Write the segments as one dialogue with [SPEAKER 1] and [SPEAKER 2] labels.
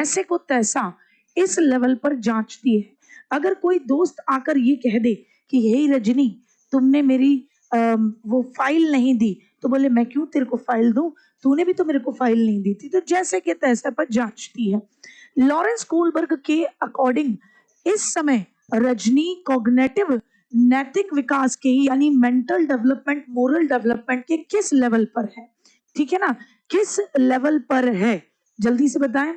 [SPEAKER 1] जैसे को तैसा इस लेवल पर जांचती है। अगर कोई दोस्त आकर ये कह दे कि हे रजनी, तुमने मेरी वो फाइल नहीं दी, तो बोले मैं क्यों तेरे को फाइल दूं, तूने भी तो मेरे को फाइल नहीं दी थी। तो जैसे के तैसे पर जांचती है। लॉरेंस कोलबर्ग के अकॉर्डिंग इस समय रजनी कॉग्निटिव नैतिक विकास के यानी मेंटल डेवलपमेंट, मोरल डेवलपमेंट के किस लेवल पर है? ठीक है ना, किस लेवल पर है? जल्दी से बताएं,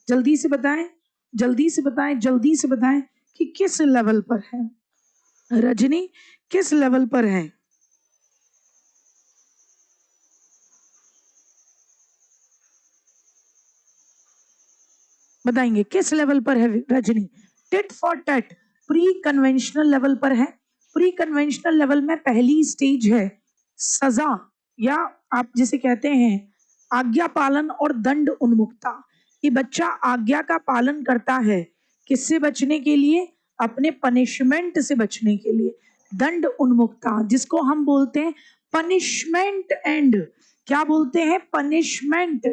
[SPEAKER 1] जल्दी से बताएं, जल्दी से बताएं, जल्दी से बताएं कि किस लेवल पर है रजनी, किस लेवल पर है? बताएंगे किस लेवल पर है Rajni? Tit for tat pre conventional level पर है। प्री कन्वेंशनल लेवल में पहली स्टेज है सजा, या आप जिसे कहते हैं आज्ञा पालन और दंड उन्मुखता। ये बच्चा आज्ञा का पालन करता है, किससे बचने के लिए? अपने पनिशमेंट से बचने के लिए। दंड उन्मुखता, जिसको हम बोलते हैं पनिशमेंट एंड, क्या बोलते हैं? Punishment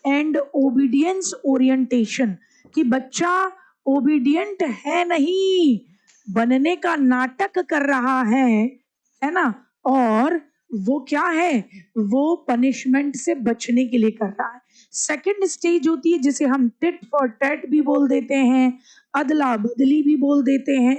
[SPEAKER 1] and obedience orientation. कि बच्चा ओबीडियंट है नहीं, बनने का नाटक कर रहा है ना, और वो क्या है? वो पनिशमेंट से बचने के लिए कर रहा है। सेकंड स्टेज होती है जिसे हम टिट फॉर टैट भी बोल देते हैं, अदला बदली भी बोल देते हैं,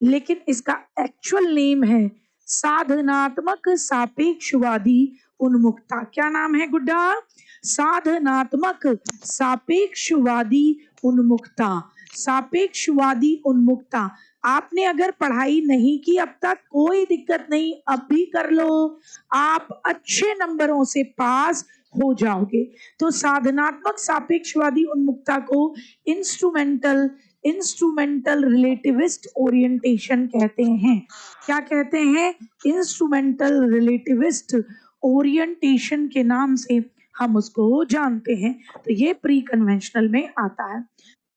[SPEAKER 1] लेकिन इसका एक्चुअल नेम है साधनात्मक सापेक्षवादी उन्मुखता। क्या नाम है गुड्डा? साधनात्मक सापेक्षवादी उन्मुखता। सापेक्षवादी उन्मुखता। आपने अगर पढ़ाई नहीं की अब तक, कोई दिक्कत नहीं, अब भी कर लो, आप अच्छे नंबरों से पास हो जाओगे। तो साधनात्मक सापेक्षवादी उन्मुखता को इंस्ट्रूमेंटल रिलेटिविस्ट ओरिएंटेशन कहते हैं। क्या कहते हैं? इंस्ट्रूमेंटल रिलेटिविस्ट ओरिएंटेशन के नाम से हम उसको जानते हैं। तो ये प्री कन्वेंशनल में आता है।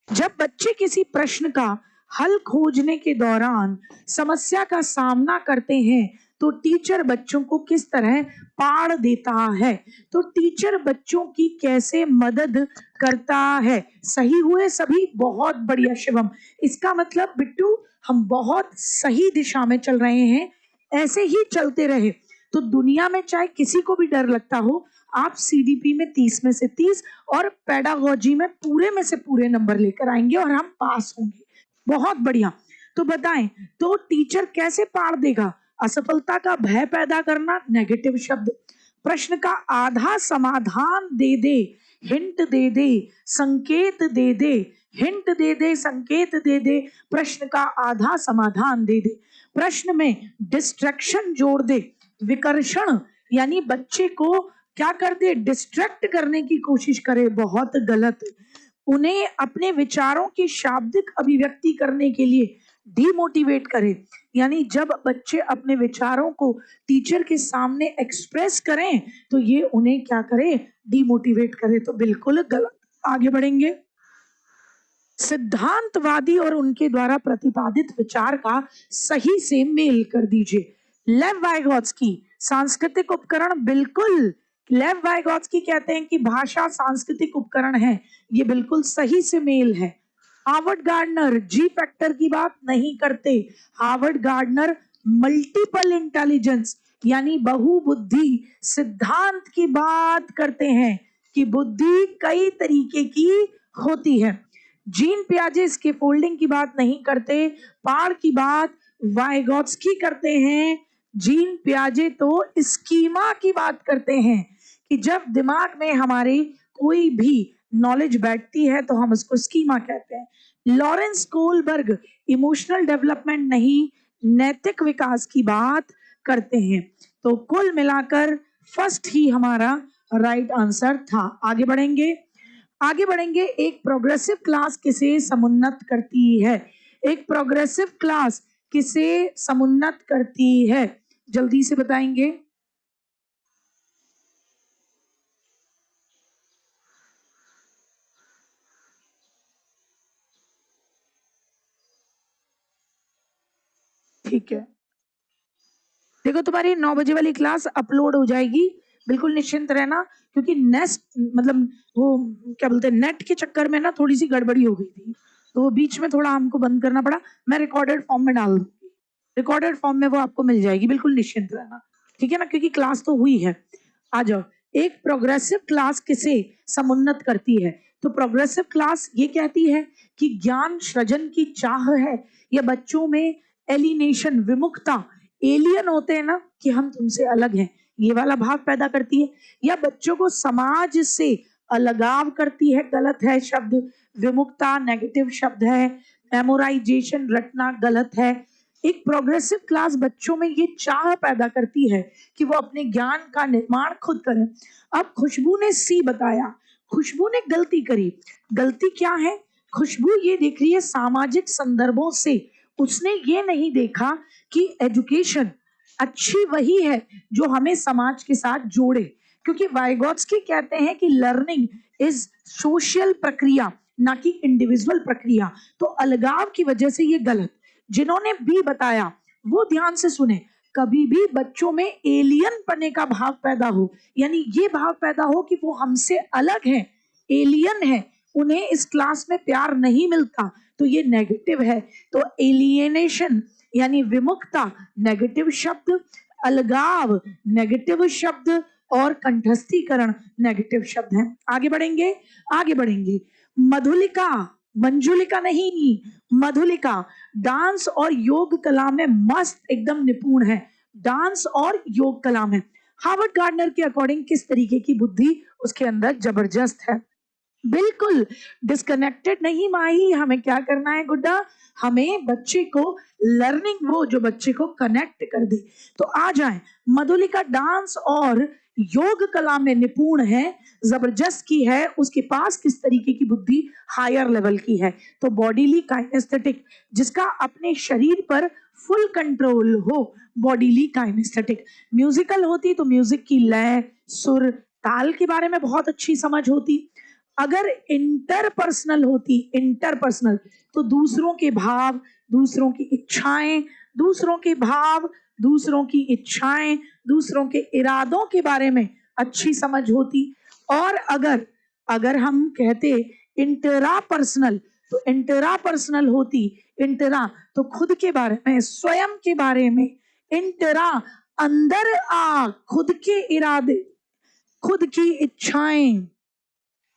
[SPEAKER 1] जब बच्चे किसी प्रश्न का हल खोजने के दौरान समस्या का सामना करते हैं तो टीचर बच्चों को किस तरह पाड़ देता है? तो टीचर बच्चों की कैसे मदद करता है? सही हुए सभी? बहुत बढ़िया शिवम। इसका मतलब बिट्टू हम बहुत सही दिशा में चल रहे हैं, ऐसे ही चलते रहे तो दुनिया में चाहे किसी को भी डर लगता हो, आप सीडीपी में 30 में से 30 और पेडागोजी में पूरे से पूरे नंबर लेकर आएंगे और हम पास होंगे। बहुत बढ़िया। तो बताएं, तो टीचर कैसे पाड़ देगा? असफलता का भय पैदा करना, नेगेटिव शब्द। प्रश्न का आधा समाधान दे दे, हिंट दे दे, संकेत दे दे, हिंट दे दे, संकेत दे दे, प्रश्न का आधा समाधान दे दे। प्रश्न में डिस्ट्रैक्शन जोड़ दे, विकर्षण यानी बच्चे को क्या कर दे? डिस्ट्रैक्ट करने की कोशिश करे, बहुत गलत। उन्हें अपने विचारों की शाब्दिक अभिव्यक्ति करने के लिए डीमोटिवेट करे, यानी जब बच्चे अपने विचारों को टीचर के सामने एक्सप्रेस करें तो ये उन्हें क्या करे? डीमोटिवेट करे। तो बिल्कुल गलत। आगे बढ़ेंगे। सिद्धांतवादी और उनके द्वारा प्रतिपादित विचार का सही से मेल कर दीजिए। लेव वाइगोत्स्की सांस्कृतिक उपकरण, बिल्कुल। लेव वाइगोत्स्की कहते हैं कि भाषा सांस्कृतिक उपकरण है, ये बिल्कुल सही से मेल है। हार्वर्ड गार्डनर जी फैक्टर की बात नहीं करते। हार्वर्ड गार्डनर मल्टीपल इंटेलिजेंस यानी बहुबुद्धि सिद्धांत की बात करते हैं कि बुद्धि कई तरीके की होती है। जीन पियाजे स्कैफोल्डिंग की बात नहीं करते, पाड़ की बात वाइगोत्स्की करते हैं। जीन पियाजे तो स्कीमा की बात करते हैं कि जब दिमाग में हमारे कोई भी नॉलेज बैठती है तो हम उसको स्कीमा कहते हैं। लॉरेंस कोलबर्ग इमोशनल डेवलपमेंट नहीं, नैतिक विकास की बात करते हैं। तो कुल मिलाकर फर्स्ट ही हमारा राइट आंसर था। आगे बढ़ेंगे, आगे बढ़ेंगे। एक प्रोग्रेसिव क्लास किसे समुन्नत करती है? एक प्रोग्रेसिव क्लास किसे समुन्नत करती है? जल्दी से बताएंगे। ठीक है, देखो तुम्हारी 9 बजे वाली क्लास अपलोड हो जाएगी, बिल्कुल निश्चिंत रहना, क्योंकि नेस्ट मतलब वो क्या बोलते हैं, नेट के चक्कर में ना थोड़ी सी गड़बड़ी हो गई थी, तो वो बीच में थोड़ा हमको बंद करना पड़ा। मैं रिकॉर्डेड फॉर्म में डाल दूंगी, रिकॉर्डेड फॉर्म में वो आपको मिल जाएगी, बिल्कुल निश्चिंत रहना, ठीक है ना, क्योंकि क्लास तो हुई है। आ जाओ, एक प्रोग्रेसिव क्लास किसे समुन्नत करती है? तो प्रोग्रेसिव क्लास ये कहती है कि ज्ञान सृजन की चाह है, या बच्चों में एलिनेशन, विमुखता, एलियन होते हैं ना कि हम तुमसे अलग हैं, ये वाला भाव पैदा करती है, या बच्चों को समाज से अलगाव करती है। गलत है शब्द, विमुखता नेगेटिव शब्द है, मेमोराइजेशन रटना गलत है। एक प्रोग्रेसिव क्लास बच्चों में ये चाह पैदा करती है कि वो अपने ज्ञान का निर्माण खुद करें। अब खुशबू ने सी बताया, खुशबू ने गलती करी। गलती क्या है? खुशबू ये देख रही है सामाजिक संदर्भों से, उसने ये नहीं देखा कि एजुकेशन अच्छी वही है जो हमें समाज के साथ जोड़े, क्योंकि वाइगोत्स्की कहते हैं कि लर्निंग इज सोशल प्रक्रिया, ना कि इंडिविजुअल प्रक्रिया। तो अलगाव की वजह से ये गलत। जिन्होंने बी बताया वो ध्यान से सुने, कभी भी बच्चों में एलियन पने का भाव पैदा हो, यानी ये भाव पैदा हो कि वो हमसे अलग है, एलियन है, उन्हें इस क्लास में प्यार नहीं मिलता, तो ये नेगेटिव है। तो एलियनेशन यानी विमुखता नेगेटिव शब्द, अलगाव नेगेटिव शब्द, और कंठस्थीकरण नेगेटिव शब्द है। आगे बढ़ेंगे, आगे बढ़ेंगे। मधुलिका, मंजुलिका नहीं, मधुलिका डांस और योग कला में मस्त एकदम निपुण है, डांस और योग कला में। हार्वर्ड गार्डनर के अकॉर्डिंग किस तरीके की बुद्धि उसके अंदर जबरदस्त है? बिल्कुल डिस्कनेक्टेड नहीं माही, हमें क्या करना है गुड्डा, हमें बच्चे को लर्निंग, वो जो बच्चे को कनेक्ट कर दे। तो आ जाए, मधुलिका डांस और योग कला में निपुण है, जबरदस्त की है, उसके पास किस तरीके की बुद्धि, हायर लेवल की है। तो बॉडीली काइनेस्थेटिक, जिसका अपने शरीर पर फुल कंट्रोल हो, बॉडीली काइनेस्थेटिक। म्यूजिकल होती तो म्यूजिक की लय, सुर, ताल के बारे में बहुत अच्छी समझ होती। अगर इंटरपर्सनल होती, इंटरपर्सनल, तो दूसरों के भाव, दूसरों की इच्छाएं, दूसरों के भाव, दूसरों की इच्छाएं, दूसरों के इरादों के बारे में अच्छी समझ होती। और अगर अगर हम कहते इंटरा पर्सनल, तो इंटरा पर्सनल होती, इंटरा तो खुद के बारे में, स्वयं के बारे में, इंटरा अंदर आ, खुद के इरादे, खुद की इच्छाएं,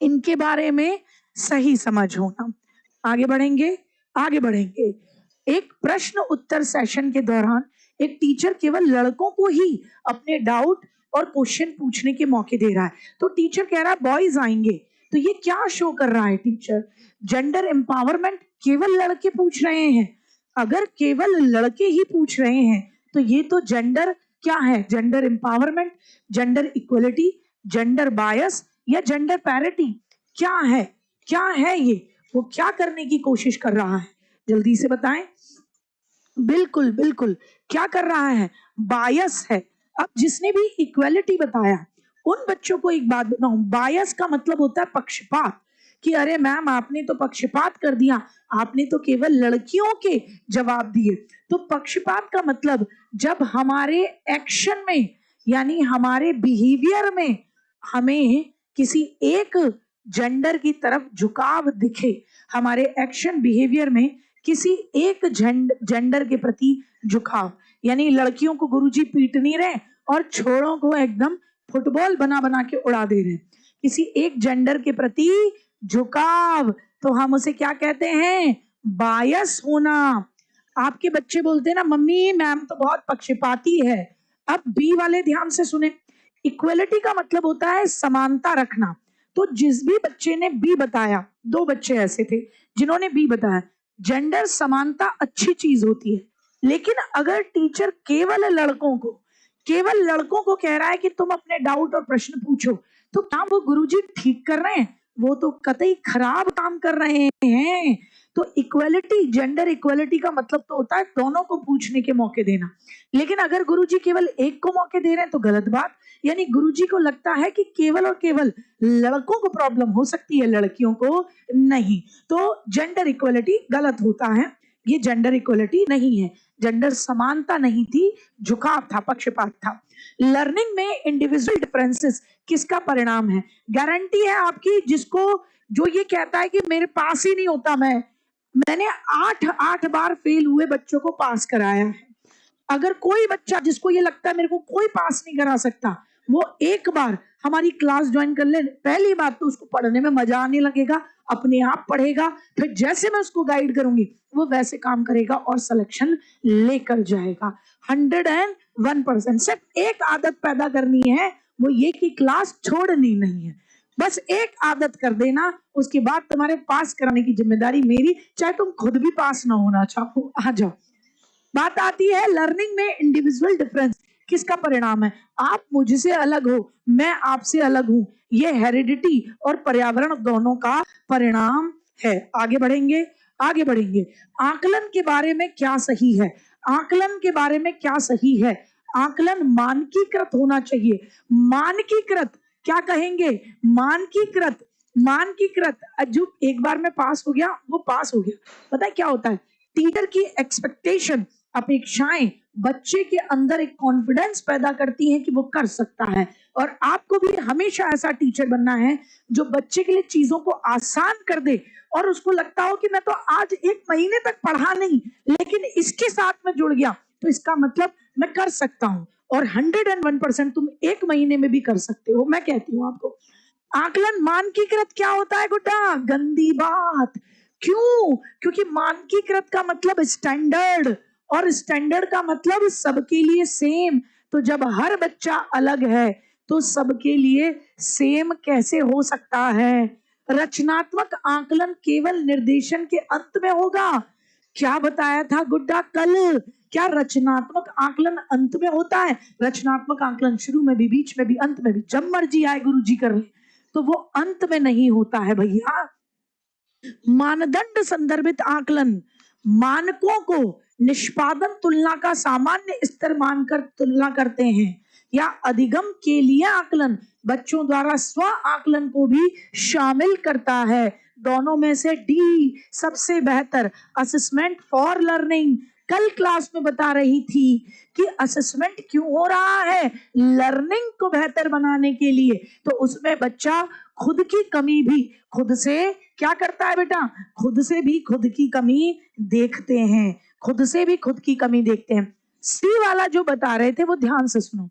[SPEAKER 1] इनके बारे में सही समझ होना। आगे बढ़ेंगे, आगे बढ़ेंगे। एक प्रश्न उत्तर सेशन के दौरान एक टीचर केवल लड़कों को ही अपने डाउट और क्वेश्चन पूछने के मौके दे रहा है। तो टीचर कह रहा है बॉयज आएंगे, तो ये क्या शो कर रहा है टीचर? जेंडर एम्पावरमेंट, केवल लड़के पूछ रहे हैं। अगर केवल लड़के ही पूछ रहे हैं तो ये तो जेंडर क्या है, gender empowerment, gender equality, gender bias, या जेंडर पैरिटी? क्या है, क्या है ये? वो क्या करने की कोशिश कर रहा है, जल्दी से बताएं। बिल्कुल बिल्कुल, क्या कर रहा है? बायस है। अब जिसने भी इक्वलिटी बताया, उन बच्चों को एक बात बताऊं, बायस का मतलब होता है पक्षपात, कि अरे मैम आपने तो पक्षपात कर दिया, आपने तो केवल लड़कियों के जवाब दिए। तो पक्षपात का मतलब जब हमारे एक्शन में, यानी हमारे बिहेवियर में, हमें किसी एक जेंडर की तरफ झुकाव दिखे, हमारे एक्शन बिहेवियर में किसी एक जेंडर के प्रति झुकाव, यानी लड़कियों को गुरुजी पीट नहीं रहे और छोरों को एकदम फुटबॉल बना बना के उड़ा दे रहे, किसी एक जेंडर के प्रति झुकाव, तो हम उसे क्या कहते हैं? बायस होना। आपके बच्चे बोलते हैं ना मम्मी मैम तो बहुत पक्षपाती है। अब बी वाले ध्यान से सुने, इक्वलिटी का मतलब होता है समानता रखना। तो जिस भी बच्चे ने बी बताया, दो बच्चे ऐसे थे जिन्होंने बी बताया, जेंडर समानता अच्छी चीज होती है, लेकिन अगर टीचर केवल लड़कों को कह रहा है कि तुम अपने डाउट और प्रश्न पूछो, तो क्या वो गुरुजी ठीक कर रहे हैं? वो तो कतई खराब काम कर रहे हैं। तो इक्वलिटी, जेंडर इक्वलिटी का मतलब तो होता है दोनों को पूछने के मौके देना, लेकिन अगर गुरुजी केवल एक को मौके दे रहे हैं तो गलत बात। यानी गुरुजी को लगता है कि केवल और केवल लड़कों को प्रॉब्लम हो सकती है, लड़कियों को नहीं, तो जेंडर इक्वलिटी गलत होता है। ये जेंडर इक्वलिटी नहीं है, जेंडर समानता नहीं थी, झुकाव था, पक्षपात था। लर्निंग में इंडिविजुअल डिफरेंसेस किसका परिणाम है? गारंटी है आपकी जिसको, जो ये कहता है कि मेरे पास ही नहीं होता, मैंने 8 बार फेल हुए बच्चों को पास कराया है। अगर कोई बच्चा जिसको ये लगता है मेरे को कोई पास नहीं करा सकता, वो एक बार हमारी क्लास ज्वाइन कर ले, पहली बात तो उसको पढ़ने में मजा आने लगेगा, अपने आप पढ़ेगा, फिर जैसे मैं उसको गाइड करूंगी वो वैसे काम करेगा और सिलेक्शन लेकर जाएगा। 101%। सिर्फ एक आदत पैदा करनी है, वो ये कि क्लास छोड़नी नहीं है, बस एक आदत कर देना, उसके बाद तुम्हारे पास कराने की जिम्मेदारी मेरी, चाहे तुम खुद भी पास ना होना चाहो। आ जाओ, बात आती है लर्निंग में इंडिविजुअल डिफरेंस किसका परिणाम है? आप मुझसे अलग हो, मैं आपसे अलग हूं, ये हेरिडिटी और पर्यावरण दोनों का परिणाम है। आगे बढ़ेंगे, आगे बढ़ेंगे। आकलन के बारे में क्या सही है? आकलन के बारे में क्या सही है? आकलन मानकीकृत होना चाहिए। मानकीकृत क्या कहेंगे? मानकीकृत, मानकीकृत। जो एक बार में पास हो गया वो पास हो गया। पता है क्या होता है? टीचर की एक्सपेक्टेशन, अपेक्षाएं बच्चे के अंदर एक कॉन्फिडेंस पैदा करती हैं कि वो कर सकता है। और आपको भी हमेशा ऐसा टीचर बनना है जो बच्चे के लिए चीजों को आसान कर दे और उसको लगता हो कि मैं तो आज 1 महीने तक पढ़ा नहीं, लेकिन इसके साथ में जुड़ गया तो इसका मतलब मैं कर सकता हूं। और 101% तुम 1 महीने में भी कर सकते हो। मैं कहती हूँ आपको, आकलन मानकीकृत क्या होता है गुड्डा? गंदी बात। क्यों? क्योंकि मानकीकृत का मतलब स्टैंडर्ड, और स्टैंडर्ड का मतलब सबके लिए सेम। तो जब हर बच्चा अलग है तो सबके लिए सेम कैसे हो सकता है? रचनात्मक आकलन केवल निर्देशन के अंत में होगा। क्या बताया था गुड्डा कल? क्या रचनात्मक आकलन अंत में होता है? रचनात्मक आकलन शुरू में भी, बीच में भी, अंत में भी, जब मर्जी आए गुरुजी कर ले, तो वो अंत में नहीं होता है भैया। मानदंड संदर्भित आकलन मानकों को निष्पादन तुलना का सामान्य स्तर मानकर तुलना करते हैं, या अधिगम के लिए आकलन बच्चों द्वारा स्व आकलन को भी शामिल करता है। दोनों में से डी सबसे बेहतर। असेसमेंट फॉर लर्निंग, कल क्लास में बता रही थी कि असेसमेंट क्यों हो रहा है? लर्निंग को बेहतर बनाने के लिए। तो उसमें बच्चा खुद की कमी भी खुद से क्या करता है बेटा? खुद से भी खुद की कमी देखते हैं, खुद से भी खुद की कमी देखते हैं। सी वाला जो बता रहे थे वो ध्यान से सुनो।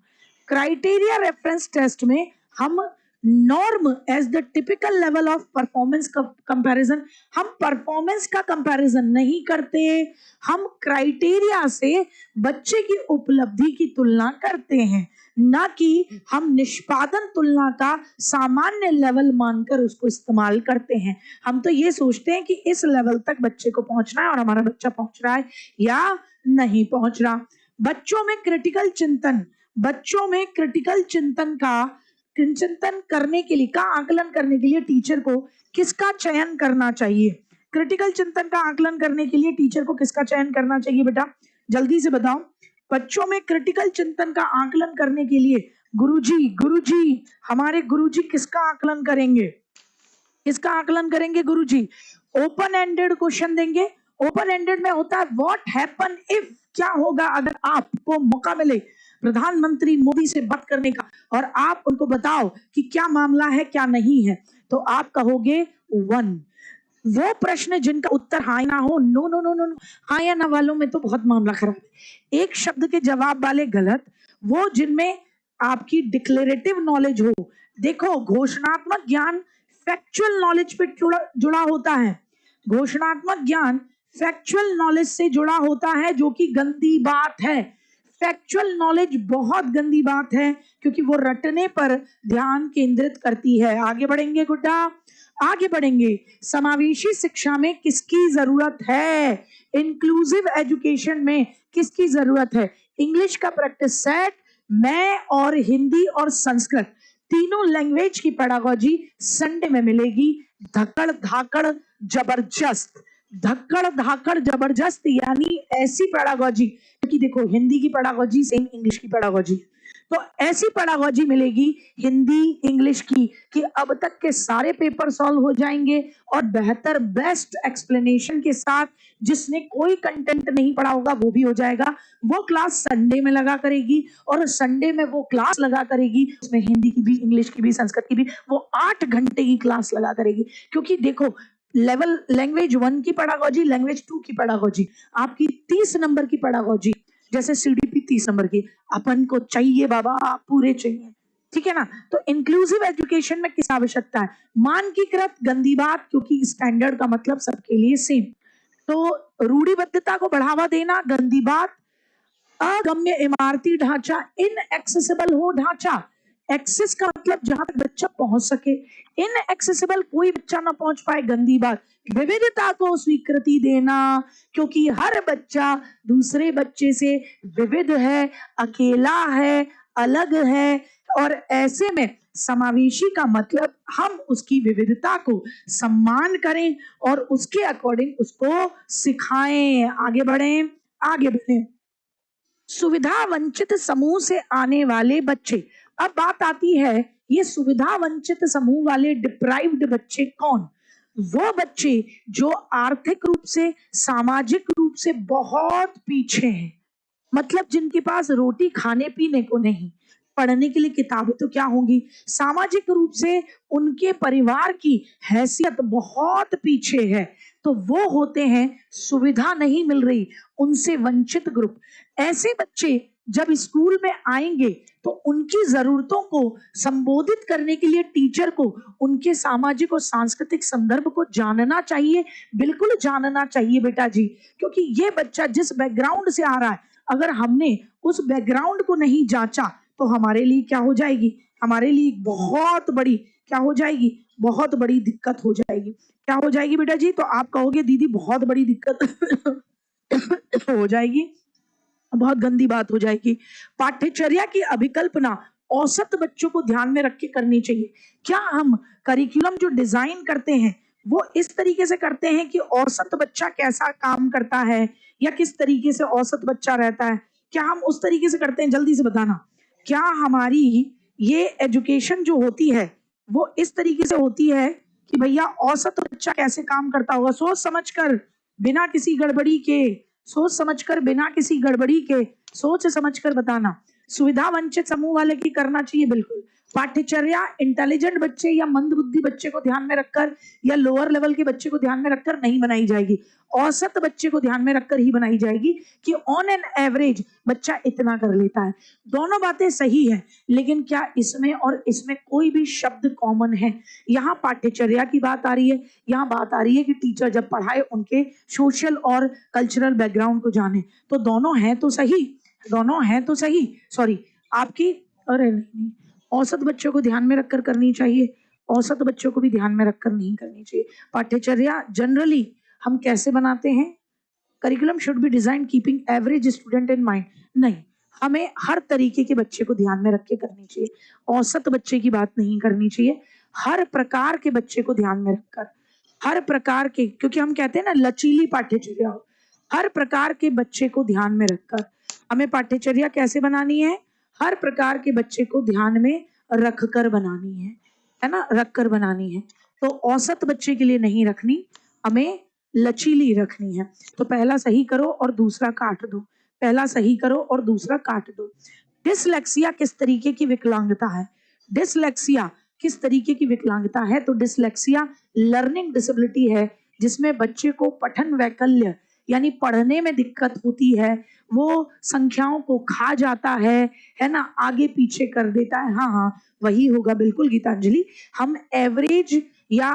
[SPEAKER 1] क्राइटेरिया रेफरेंस टेस्ट में हम norm as the typical level of performance का कंपैरिजन, हम परफॉर्मेंस का कंपैरिजन नहीं करते, हम क्राइटेरिया से बच्चे की उपलब्धि की तुलना करते हैं, ना कि हम निष्पादन तुलना का सामान्य लेवल मानकर उसको इस्तेमाल करते हैं। हम तो ये सोचते हैं कि इस लेवल तक बच्चे को पहुंचना है और हमारा बच्चा पहुंच रहा है या नहीं पहुंच रहा। बच्चों में क्रिटिकल चिंतन, बच्चों में क्रिटिकल चिंतन करने के लिए, का आकलन करने के लिए टीचर को किसका चयन करना चाहिए? क्रिटिकल चिंतन का आकलन करने के लिए टीचर को किसका चयन करना चाहिए बेटा? जल्दी से बताओ। बच्चों में क्रिटिकल चिंतन का आकलन करने के लिए गुरुजी हमारे गुरुजी किसका आकलन करेंगे? किसका आकलन करेंगे गुरुजी? ओपन एंडेड क्वेश्चन देंगे। ओपन एंडेड में होता है व्हाट हैपन इफ, क्या होगा अगर आपको मौका मिले प्रधानमंत्री मोदी से बात करने का और आप उनको बताओ कि क्या मामला है क्या नहीं है, तो आप कहोगे 1। वो प्रश्न जिनका उत्तर हाँ या ना हो, no no no no no, हाँ या ना वालों में तो बहुत मामला खराब है। एक शब्द के जवाब वाले गलत। वो जिनमें आपकी डिक्लेरेटिव नॉलेज हो। देखो, घोषणात्मक ज्ञान फैक्चुअल नॉलेज पे जुड़ा होता है। घोषणात्मक ज्ञान फैक्चुअल नॉलेज से जुड़ा होता है, जो कि गंदी बात है। फैक्चुअल नॉलेज बहुत गंदी बात है क्योंकि वो रटने पर ध्यान केंद्रित करती है। आगे बढ़ेंगे गुड्डा, आगे बढ़ेंगे। समावेशी शिक्षा में किसकी जरूरत है? इंक्लूसिव एजुकेशन में किसकी जरूरत है? इंग्लिश का प्रैक्टिस सेट, मैं और हिंदी और संस्कृत तीनों लैंग्वेज की पेडागोजी संडे में मिलेगी। धक्कड़ धाकड़ जबरदस्त, धक्कड़ धाकड़ जबरदस्त, यानी ऐसी पेडागोजी, क्योंकि देखो हिंदी की पेडागोजी सेम इंग्लिश की पेडागोजी, तो ऐसी पेडागोजी मिलेगी हिंदी इंग्लिश की कि अब तक के सारे पेपर सॉल्व हो जाएंगे और बेहतर बेस्ट एक्सप्लेनेशन के साथ जिसने कोई कंटेंट नहीं पढ़ा होगा वो भी हो जाएगा। वो क्लास संडे में लगा करेगी और संडे में वो क्लास लगा करेगी, उसमें हिंदी की भी इंग्लिश की भी संस्कृत की भी, वो 8 घंटे की क्लास लगा करेगी। क्योंकि देखो लेवल लैंग्वेज 1 की पेडागोजी, लैंग्वेज 2 की पेडागोजी, आपकी 30 नंबर की पेडागोजी, जैसे सीडीपी 30 नंबर की, अपन को चाहिए बाबा पूरे चाहिए, ठीक है ना। तो इंक्लूसिव एजुकेशन में किस आवश्यकता है, मानकीकृत गंदी बात, क्योंकि स्टैंडर्ड का मतलब सबके लिए सेम। तो रूढ़िबद्धता को बढ़ावा देना गंदी बात, अगम्य इमारती ढांचा, इनएक्सेसिबल हो ढांचा, एक्सेस का मतलब जहां तक बच्चा पहुंच सके, इनएक्सेसिबल कोई बच्चा ना पहुंच पाए गंदी बात, विविधता को स्वीकृति देना क्योंकि हर बच्चा दूसरे बच्चे से विविध है, अकेला है, अलग है, और ऐसे में समावेशी का मतलब हम उसकी विविधता को सम्मान करें और उसके अकॉर्डिंग उसको सिखाएं, आगे बढ़ें, आगे बढ़ें। सुविधा वंचित समूह से आने वाले बच्चे, अब बात आती है ये सुविधा वंचित समूह वाले डिप्राइव्ड बच्चे कौन, वो बच्चे जो आर्थिक रूप से सामाजिक रूप से बहुत पीछे हैं, मतलब जिनके पास रोटी खाने पीने को नहीं, पढ़ने के लिए किताबें तो क्या होंगी, सामाजिक रूप से उनके परिवार की हैसियत बहुत पीछे है, तो वो होते हैं सुविधा नहीं मिल रही उनसे वंचित ग्रुप। ऐसे बच्चे जब स्कूल में आएंगे तो उनकी जरूरतों को संबोधित करने के लिए टीचर को उनके सामाजिक और सांस्कृतिक संदर्भ को जानना चाहिए, बिल्कुल जानना चाहिए बेटा जी, क्योंकि ये बच्चा जिस बैकग्राउंड से आ रहा है, अगर हमने उस बैकग्राउंड को नहीं जांचा तो हमारे लिए क्या हो जाएगी, हमारे लिए बहुत बड़ी क्या हो जाएगी, बहुत बड़ी दिक्कत हो जाएगी। क्या हो जाएगी बेटा जी, तो आप कहोगे दीदी बहुत बड़ी दिक्कत हो जाएगी, बहुत गंदी बात हो जाएगी। पाठ्यचर्या की अभिकल्पना औसत बच्चों को ध्यान में रख के करनी चाहिए। क्या हम करिकुलम जो डिजाइन करते हैं वो इस तरीके से करते हैं कि औसत बच्चा कैसा काम करता है या किस तरीके से औसत बच्चा रहता है, क्या हम उस तरीके से करते हैं, जल्दी से बताना। क्या हमारी ये एजुकेशन जो होती है वो इस तरीके से होती है कि भैया औसत बच्चा कैसे काम करता होगा, सोच समझकर बिना किसी गड़बड़ी के, सोच समझकर बिना किसी गड़बड़ी के, सोच समझकर बताना। सुविधा वंचित समूह वाले की करना चाहिए बिल्कुल। पाठ्यचर्या इंटेलिजेंट बच्चे या मंद बुद्धि बच्चे को ध्यान में रखकर या लोअर लेवल के बच्चे को ध्यान में रखकर नहीं बनाई जाएगी, औसत बच्चे को ध्यान में रखकर ही बनाई जाएगी कि ऑन एन एवरेज बच्चा इतना कर लेता है। दोनों बातें सही है, लेकिन क्या इसमें और इसमें कोई भी शब्द कॉमन है? यहाँ पाठ्यचर्या की बात आ रही है, यहाँ बात आ रही है कि टीचर जब पढ़ाए उनके सोशल और कल्चरल बैकग्राउंड को जाने, तो दोनों हैं तो सही, दोनों हैं तो सही, सॉरी आपकी, अरे नहीं, औसत बच्चों को ध्यान में रखकर करनी चाहिए, औसत बच्चों को भी ध्यान में रखकर नहीं करनी चाहिए। पाठ्यचर्या जनरली हम कैसे बनाते हैं, curriculum should be design keeping average student in mind, नहीं, हमें हर तरीके के बच्चे को ध्यान में रख के करनी चाहिए, औसत बच्चे की बात नहीं करनी चाहिए, हर प्रकार के बच्चे को ध्यान में रखकर, हर प्रकार के, क्योंकि हम कहते हैं ना लचीली पाठ्यचर्या हो, हर प्रकार के बच्चे को ध्यान में रखकर हमें पाठ्यचर्या कैसे बनानी है, हर प्रकार के बच्चे को ध्यान में रखकर बनानी है ना, रखकर बनानी है। तो औसत बच्चे के लिए नहीं रखनी, हमें लचीली रखनी है। तो पहला सही करो और दूसरा काट दो, पहला सही करो और दूसरा काट दो। डिसलेक्सिया किस तरीके की विकलांगता है, डिसलेक्सिया किस तरीके की विकलांगता है, तो डिसलेक्सिया लर्निंग डिसेबिलिटी है जिसमें बच्चे को पठन वैकल्य यानी पढ़ने में दिक्कत होती है, वो संख्याओं को खा जाता है ना, आगे पीछे कर देता है। हाँ हाँ वही होगा बिल्कुल गीतांजलि, हम एवरेज या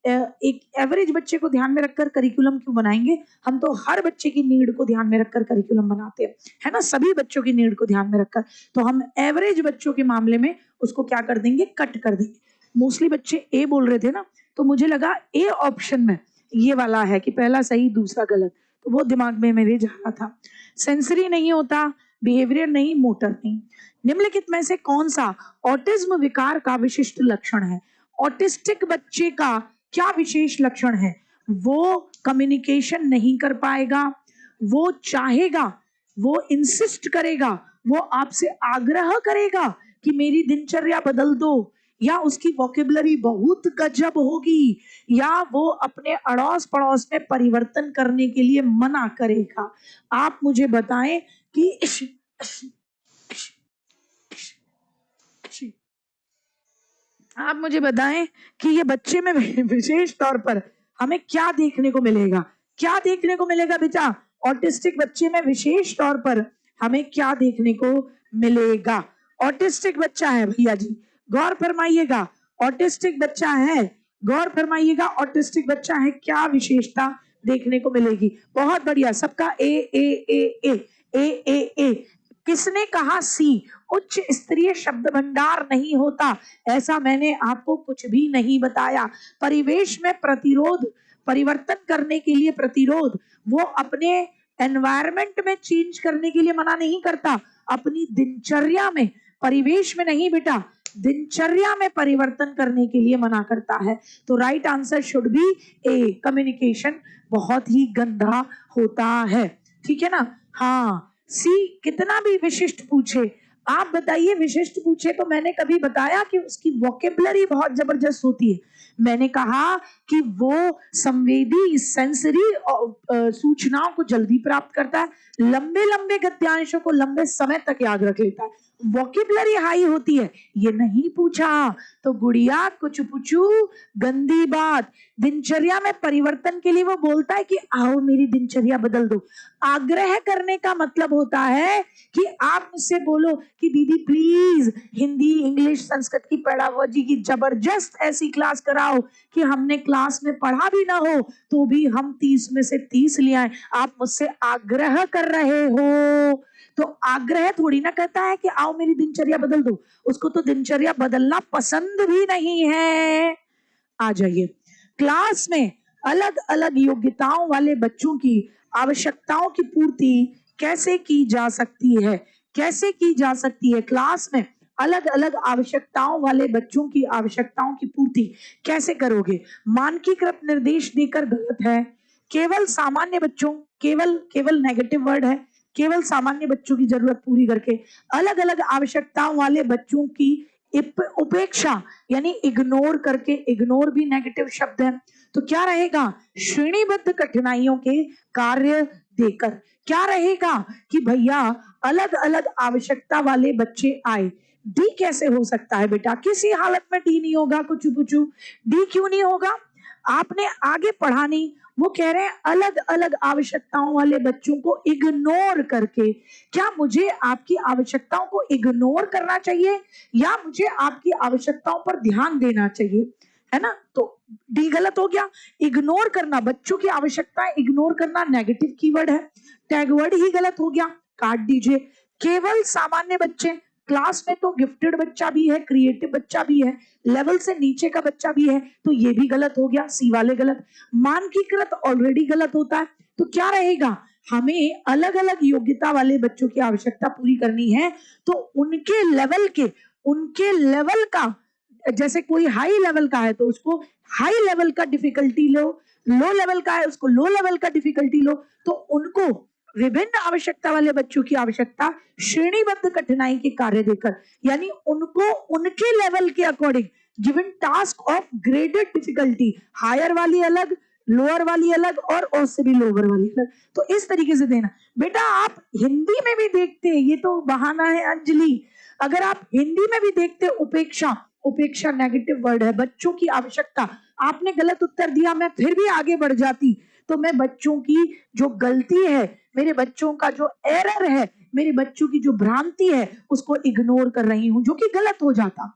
[SPEAKER 1] एक एवरेज बच्चे को ध्यान में रखकर करिकुलम क्यों बनाएंगे, हम तो हर बच्चे की नीड को ध्यान में रखकर करिकुलम बनाते हैं, है ना, सभी बच्चों की नीड को ध्यान में रखकर, तो हम एवरेज बच्चों के मामले में उसको क्या कर देंगे, कट कर देंगे। मोस्टली बच्चे ए बोल रहे थे ना, तो मुझे लगा ए ऑप्शन में ये वाला है कि पहला सही दूसरा गलत, तो वो दिमाग में मेरे जा रहा था। सेंसरी नहीं होता, बिहेवियर नहीं, मोटर नहीं। निम्नलिखित में से कौन सा ऑटिज्म विकार का विशिष्ट लक्षण है, ऑटिस्टिक बच्चे का क्या विशेष लक्षण है, वो कम्युनिकेशन नहीं कर पाएगा, वो चाहेगा, वो इंसिस्ट करेगा, वो आपसे आग्रह करेगा कि मेरी दिनचर्या बदल दो, या उसकी वोकेबलरी बहुत गजब होगी, या वो अपने अड़ोस पड़ोस में परिवर्तन करने के लिए मना करेगा। आप मुझे बताएं कि आप मुझे बताएं कि ये बच्चे में विशेष तौर पर हमें क्या देखने को मिलेगा? क्या देखने को मिलेगा बेटा? ऑटिस्टिक बच्चे में विशेष तौर पर हमें क्या देखने को मिलेगा? ऑटिस्टिक बच्चा है भैया जी, गौर फरमाइएगा। ऑटिस्टिक बच्चा है, गौर फरमाइएगा। ऑटिस्टिक बच्चा है, क्या विशेषता देखने को मिलेगी? बहुत बढ़िया, सबका ए ए ए ए ए ए ए। किसने कहा सी? उच्च स्तरीय शब्द भंडार नहीं होता, ऐसा मैंने आपको कुछ भी नहीं बताया। परिवेश में प्रतिरोध, परिवर्तन करने के लिए प्रतिरोध, वो अपने एनवायरमेंट में चेंज करने के लिए मना नहीं करता, अपनी दिनचर्या में, परिवेश में नहीं बेटा, दिनचर्या में परिवर्तन करने के लिए मना करता है। तो right answer should be A, communication बहुत ही गंदा होता है। ठीक है ना? हाँ, सी कितना भी विशिष्ट पूछे, आप बताइए विशिष्ट पूछे तो मैंने कभी बताया कि उसकी वोकेबलरी बहुत जबरदस्त होती है? मैंने कहा कि वो संवेदी सेंसरी सूचनाओं को जल्दी प्राप्त करता है, लंबे लंबे गद्यांशों को लंबे समय तक याद रख लेता है, वोकेबलरी हाई होती है। ये नहीं पूछा तो गुड़िया कुछ पूछू गंदी बात। दिनचर्या में परिवर्तन के लिए वो बोलता है कि आओ मेरी दिनचर्या बदल दो। आग्रह करने का मतलब होता है कि आप मुझसे बोलो कि दीदी प्लीज हिंदी इंग्लिश संस्कृत की पेडागोजी की जबरदस्त ऐसी क्लास कराओ कि हमने क्लास में पढ़ा भी ना हो तो भी हम 30 में से 30 ले आए। आप मुझसे आग्रह कर रहे हो, तो आग्रह थोड़ी ना कहता है कि आओ मेरी दिनचर्या बदल दो, उसको तो दिनचर्या बदलना पसंद भी नहीं है। आ जाइए, क्लास में अलग अलग योग्यताओं वाले बच्चों की आवश्यकताओं की पूर्ति कैसे की जा सकती है? कैसे की जा सकती है? क्लास में अलग अलग आवश्यकताओं वाले बच्चों की आवश्यकताओं की पूर्ति कैसे करोगे? मानकीकृत निर्देश देकर गलत है। केवल सामान्य बच्चों, केवल केवल नेगेटिव वर्ड है, केवल सामान्य बच्चों की जरूरत पूरी करके अलग अलग आवश्यकताओं वाले बच्चों की उपेक्षा यानी इग्नोर करके, इग्नोर भी नेगेटिव शब्द है, तो क्या रहेगा? श्रेणीबद्ध कठिनाइयों के कार्य देकर। क्या रहेगा कि भैया अलग अलग आवश्यकता वाले बच्चे आए। डी कैसे हो सकता है बेटा? किसी हालत में डी नहीं होगा, कुछ पूछू डी क्यों नहीं होगा? आपने आगे पढ़ा नहीं, वो कह रहे हैं अलग अलग आवश्यकताओं वाले बच्चों को इग्नोर करके। क्या मुझे आपकी आवश्यकताओं को इग्नोर करना चाहिए या मुझे आपकी आवश्यकताओं पर ध्यान देना चाहिए? है ना? तो डी गलत हो गया। इग्नोर करना, बच्चों की आवश्यकताएं इग्नोर करना नेगेटिव कीवर्ड है, टैग वर्ड ही गलत हो गया, काट दीजिए। केवल सामान्य बच्चे, क्लास में तो गिफ्टेड बच्चा भी है, क्रिएटिव बच्चा भी है, लेवल से नीचे का बच्चा भी है, तो ये भी गलत हो गया, सी वाले गलत। मानकीकृत ऑलरेडी गलत होता है, तो क्या रहेगा? हमें अलग अलग योग्यता वाले बच्चों की आवश्यकता पूरी करनी है, तो उनके लेवल का, जैसे कोई हाई लेवल का है तो उसको हाई लेवल का डिफिकल्टी लो, लो लेवल का है उसको लो लेवल का डिफिकल्टी लो। तो उनको विभिन्न आवश्यकता वाले बच्चों की आवश्यकता श्रेणीबद्ध कठिनाई के कार्य देकर, यानी उनको उनके लेवल के according given task of graded difficulty, higher वाली अलग, लोअर वाली अलग और उससे भी लोअर वाली अलग, तो इस तरीके से देना। बेटा आप हिंदी में भी देखते हैं, ये तो बहाना है अंजलि, अगर आप हिंदी में भी देखते उपेक्षा, उपेक्षा नेगेटिव वर्ड है, बच्चों की आवश्यकता, आपने गलत उत्तर दिया, मैं फिर भी आगे बढ़ जाती तो मैं बच्चों की जो गलती है, मेरे बच्चों का जो एरर है, मेरे बच्चों की जो भ्रांति है उसको इग्नोर कर रही हूं, जो कि गलत हो जाता,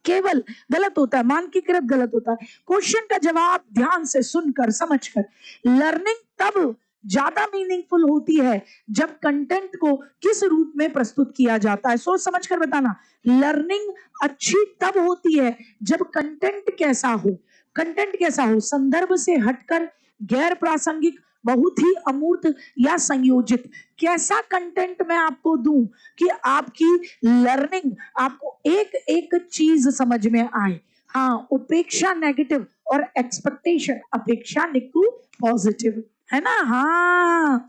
[SPEAKER 1] केवल गलत होता है, मानकीकृत गलत होता है। क्वेश्चन का जवाब ध्यान से सुनकर समझकर। लर्निंग तब ज्यादा मीनिंगफुल होती है जब कंटेंट को किस रूप में प्रस्तुत किया जाता है, सोच समझकर बताना। लर्निंग अच्छी तब होती है जब कंटेंट कैसा हो, कंटेंट कैसा हो, संदर्भ से हटकर, गैर प्रासंगिक, बहुत ही अमूर्त या संयोजित। कैसा कंटेंट मैं आपको दूं कि आपकी लर्निंग, आपको एक एक चीज समझ में आए। हाँ, उपेक्षा नेगेटिव और एक्सपेक्टेशन, अपेक्षा निकू पॉजिटिव, है ना? हाँ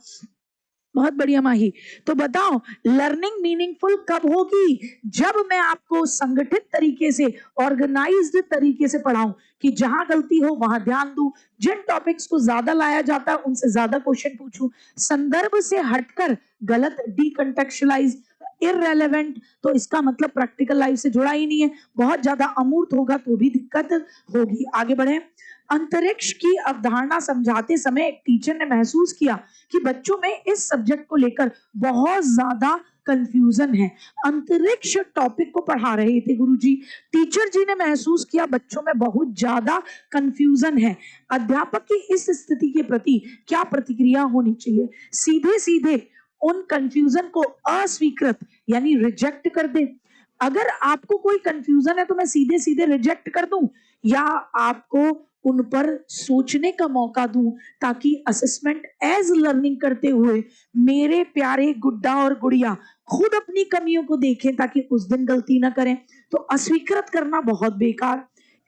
[SPEAKER 1] बहुत बढ़िया माही। तो बताओ लर्निंग मीनिंगफुल कब होगी? जब मैं आपको संगठित तरीके से, ऑर्गेनाइज्ड तरीके से पढ़ाऊं कि जहां गलती हो वहां ध्यान दूं, जिन टॉपिक्स को ज्यादा लाया जाता है उनसे ज्यादा क्वेश्चन पूछूं, संदर्भ से हटकर गलत डिकंटेक्चुअलाइज, इररेलेवेंट, तो इसका मतलब प्रैक्टिकल लाइफ से जुड़ा ही नहीं है, बहुत ज्यादा अमूर्त होगा तो भी दिक्कत होगी। आगे बढ़े। अंतरिक्ष की अवधारणा समझाते समय एक टीचर ने महसूस किया कि बच्चों में इस सब्जेक्ट को लेकर बहुत ज्यादा कंफ्यूजन है। अंतरिक्ष टॉपिक को पढ़ा रहे थे गुरुजी, टीचर जी ने महसूस किया बच्चों में बहुत ज्यादा कंफ्यूजन है। अध्यापक की इस स्थिति के प्रति क्या प्रतिक्रिया होनी चाहिए? सीधे सीधे उन कंफ्यूजन को अस्वीकृत यानी रिजेक्ट कर दे। अगर आपको कोई कंफ्यूजन है तो मैं सीधे सीधे रिजेक्ट कर दूं, या आपको उन पर सोचने का मौका दूं, ताकि असेसमेंट एज लर्निंग करते हुए मेरे प्यारे गुड्डा और गुड़िया खुद अपनी कमियों को देखें ताकि उस दिन गलती ना करें। तो अस्वीकृत करना बहुत बेकार।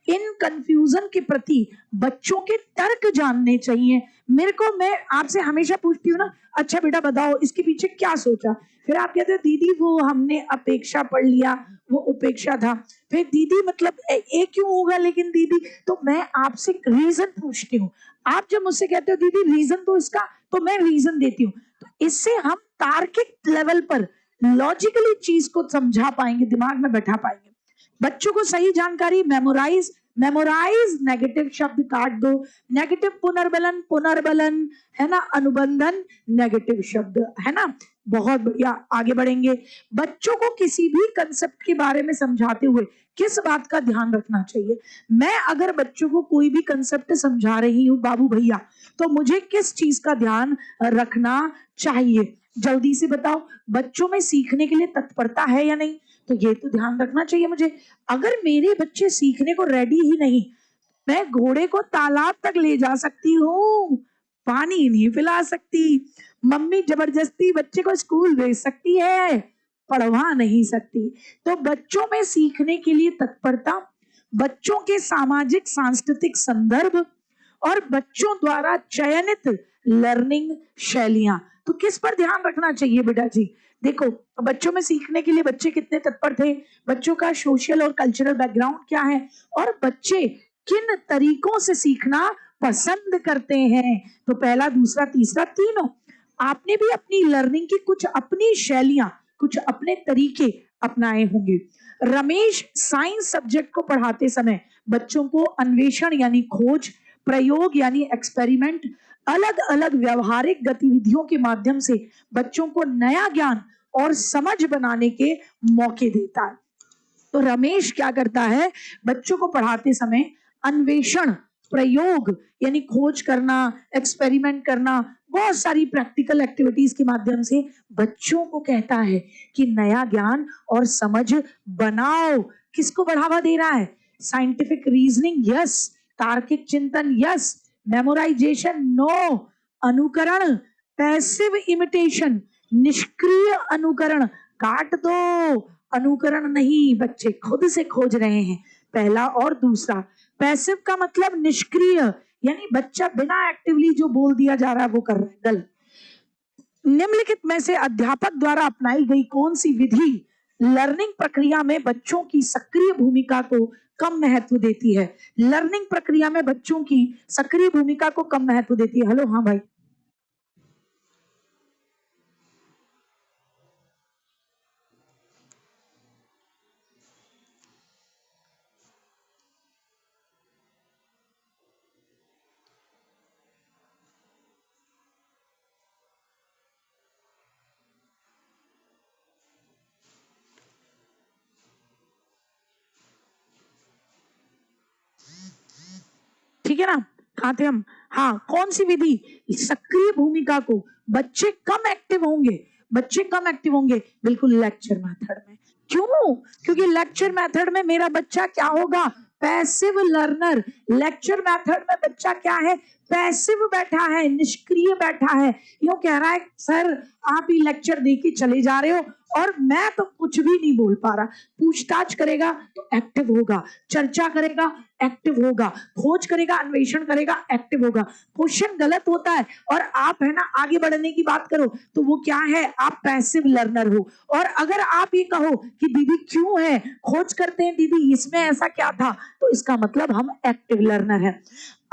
[SPEAKER 1] इन कंफ्यूजन के प्रति बच्चों के तर्क जानने चाहिए। मेरे को, मैं आपसे हमेशा पूछती हूँ ना, अच्छा बेटा बताओ इसके पीछे क्या सोचा? फिर आप कहते हो दीदी वो हमने अपेक्षा पढ़ लिया, वो उपेक्षा था। फिर दीदी मतलब ये क्यों होगा लेकिन दीदी, तो मैं आपसे रीजन पूछती हूँ। आप जब मुझसे कहते हो दीदी रीजन तो इसका, तो मैं रीजन देती हूँ। तो इससे हम तार्किक लेवल पर लॉजिकली चीज को समझा पाएंगे, दिमाग में बैठा पाएंगे। बच्चों को सही जानकारी मेमोराइज, नेगेटिव शब्द काट दो, नेगेटिव पुनर्बलन, पुनर्बलन है ना, अनुबंधन नेगेटिव शब्द है ना। बहुत बढ़िया, आगे बढ़ेंगे। बच्चों को किसी भी कंसेप्ट के बारे में समझाते हुए किस बात का ध्यान रखना चाहिए? मैं अगर बच्चों को कोई भी कंसेप्ट समझा रही हूँ बाबू भैया, तो मुझे किस चीज का ध्यान रखना चाहिए? जल्दी से बताओ। बच्चों में सीखने के लिए तत्परता है या नहीं? तो ये तो ध्यान रखना चाहिए मुझे। अगर मेरे बच्चे सीखने को रेडी ही नहीं, मैं घोड़े को तालाब तक ले जा सकती हूँ, पानी नहीं पिला सकती। मम्मी जबरदस्ती बच्चे को स्कूल भेज सकती है, पढ़वा नहीं सकती। तो बच्चों में सीखने के लिए तत्परता, बच्चों के सामाजिक सांस्कृतिक संदर्भ और बच्चों द्वारा चयनित लर्निंग शैलियां, तो किस पर ध्यान रखना चाहिए बेटा जी? देखो बच्चों में सीखने के लिए बच्चे कितने तत्पर थे, बच्चों का सोशल और कल्चरल बैकग्राउंड क्या है, और बच्चे किन तरीकों से सीखना पसंद करते हैं। तो पहला, दूसरा, तीसरा, तीनों। आपने भी अपनी लर्निंग की कुछ अपनी शैलियां, कुछ अपने तरीके अपनाए होंगे। रमेश साइंस सब्जेक्ट को पढ़ाते समय बच्चों को अन्वेषण यानी खोज, प्रयोग यानी एक्सपेरिमेंट, अलग अलग व्यवहारिक गतिविधियों के माध्यम से बच्चों को नया ज्ञान और समझ बनाने के मौके देता है। तो रमेश क्या करता है, बच्चों को पढ़ाते समय अन्वेषण, प्रयोग यानी खोज करना, एक्सपेरिमेंट करना, बहुत सारी प्रैक्टिकल एक्टिविटीज के माध्यम से बच्चों को कहता है कि नया ज्ञान और समझ बनाओ। किसको बढ़ावा दे रहा है? साइंटिफिक रीजनिंग यस, तार्किक चिंतन यस, मेमोराइजेशन नो, अनुकरण, पैसिव इमिटेशन, निष्क्रिय अनुकरण काट दो, अनुकरण नहीं, बच्चे खुद से खोज रहे हैं, पहला और दूसरा। पैसिव का मतलब निष्क्रिय, यानी बच्चा बिना एक्टिवली जो बोल दिया जा रहा है वो कर रहा है, गलत। निम्नलिखित में से अध्यापक द्वारा अपनाई गई कौन सी विधि लर्निंग प्रक्रिया में बच्चों की सक्रिय भूमिका को कम महत्व देती है? लर्निंग प्रक्रिया में बच्चों की सक्रिय भूमिका को कम महत्व देती है। हेलो, हाँ भाई। ठीक है ना, कहाँ थे हम? हाँ, कौन सी विधि सक्रिय भूमिका को, बच्चे कम एक्टिव होंगे, बच्चे कम एक्टिव होंगे, बिल्कुल लेक्चर मेथड में। क्यों? क्योंकि लेक्चर मेथड में मेरा बच्चा क्या होगा? Passive learner. लेक्चर मेथड में बच्चा क्या है? पैसिव बैठा है, निष्क्रिय बैठा है। यूं कह रहा है सर आप ही लेक्चर दे के चले जा रहे हो और मैं तो कुछ भी नहीं बोल पा रहा। पूछताछ करेगा तो एक्टिव होगा, चर्चा करेगा एक्टिव होगा, खोज करेगा, अन्वेषण करेगा एक्टिव होगा। क्वेश्चन गलत होता है और आप है ना आगे बढ़ने की बात करो तो वो क्या है, आप पैसिव लर्नर हो। और अगर आप ये कहो कि दीदी क्यों है, खोज करते हैं दीदी इसमें ऐसा क्या था, तो इसका मतलब हम एक्टिव लर्नर हैं।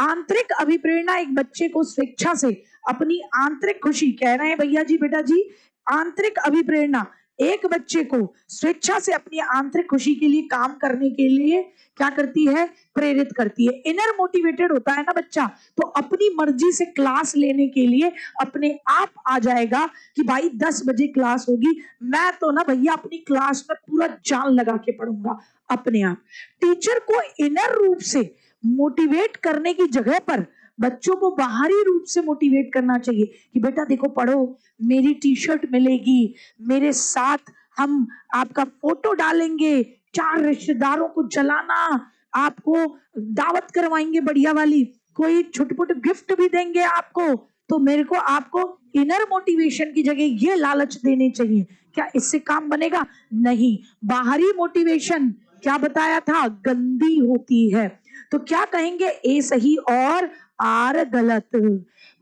[SPEAKER 1] आंतरिक अभिप्रेरणा एक बच्चे को स्वेच्छा से अपनी आंतरिक खुशी, कह रहे हैं भैया जी बेटा जी, आंतरिक अभिप्रेरणा एक बच्चे को स्वेच्छा से अपनी आंतरिक खुशी के लिए काम करने के लिए क्या करती है, प्रेरित करती है। इनर मोटिवेटेड होता है ना बच्चा, तो अपनी मर्जी से क्लास लेने के लिए अपने आप आ जाएगा कि भाई 10 बजे क्लास होगी, मैं तो ना भैया अपनी क्लास में पूरा जान लगा के पढ़ूंगा अपने आप। टीचर को इनर रूप से मोटिवेट करने की जगह पर बच्चों को बाहरी रूप से मोटिवेट करना चाहिए कि बेटा देखो पढ़ो, मेरी टी शर्ट मिलेगी, मेरे साथ हम आपका फोटो डालेंगे, 4 रिश्तेदारों को जलाना, आपको दावत करवाएंगे बढ़िया वाली, कोई छोटे-छोटे गिफ्ट भी देंगे आपको। तो मेरे को आपको इनर मोटिवेशन की जगह ये लालच देने चाहिए। क्या इससे काम बनेगा? नहीं। बाहरी मोटिवेशन क्या बताया था, गंदी होती है। तो क्या कहेंगे, ए सही और आर गलत।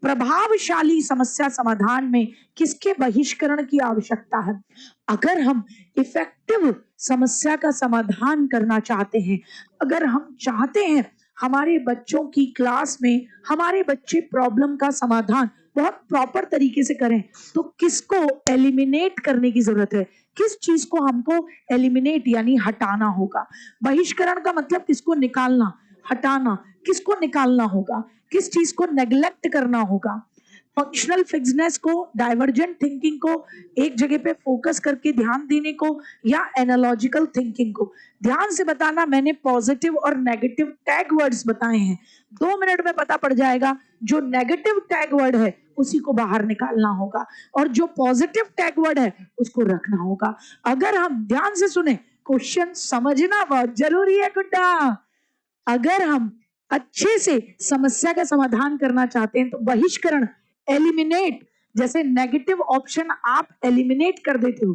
[SPEAKER 1] प्रभावशाली समस्या समाधान में किसके बहिष्करण की आवश्यकता है? अगर हम इफेक्टिव समस्या का समाधान करना चाहते हैं, अगर हम चाहते हैं हमारे बच्चों की क्लास में हमारे बच्चे प्रॉब्लम का समाधान बहुत प्रॉपर तरीके से करें, तो किसको एलिमिनेट करने की जरूरत है, किस चीज को हमको एलिमिनेट यानी हटाना होगा। बहिष्करण का मतलब किसको निकालना, हटाना। किसको निकालना होगा, किस चीज को नेग्लेक्ट करना होगा। फंक्शनल फिक्सनेस को, डाइवर्जेंट थिंकिंग को एक जगह पे फोकस करके ध्यान देने को, या एनालॉजिकल थिंकिंग को। ध्यान से बताना, मैंने पॉजिटिव और नेगेटिव टैग वर्ड्स बताए हैं, 2 मिनट में पता पड़ जाएगा। जो नेगेटिव टैग वर्ड है उसी को बाहर निकालना होगा और जो पॉजिटिव टैग वर्ड है उसको रखना होगा। अगर हम ध्यान से सुने, क्वेश्चन समझना बहुत जरूरी है गुड्डा। अगर हम अच्छे से समस्या का समाधान करना चाहते हैं तो बहिष्करण, एलिमिनेट, जैसे नेगेटिव ऑप्शन आप एलिमिनेट कर देते हो,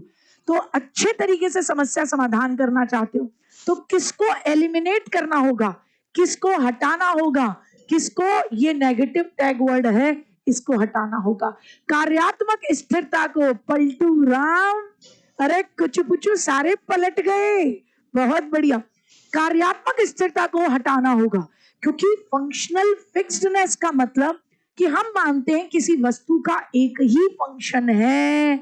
[SPEAKER 1] तो अच्छे तरीके से समस्या समाधान करना चाहते हो तो किसको एलिमिनेट करना होगा, किसको हटाना होगा, किसको, ये नेगेटिव टैग वर्ड है इसको हटाना होगा। कार्यात्मक स्थिरता को, पलटू राम, अरे कुछ पुचू सारे पलट गए, बहुत बढ़िया। कार्यात्मक स्थिरता को हटाना होगा क्योंकि फंक्शनल फिक्स्डनेस का मतलब कि हम मानते हैं किसी वस्तु का एक ही फंक्शन है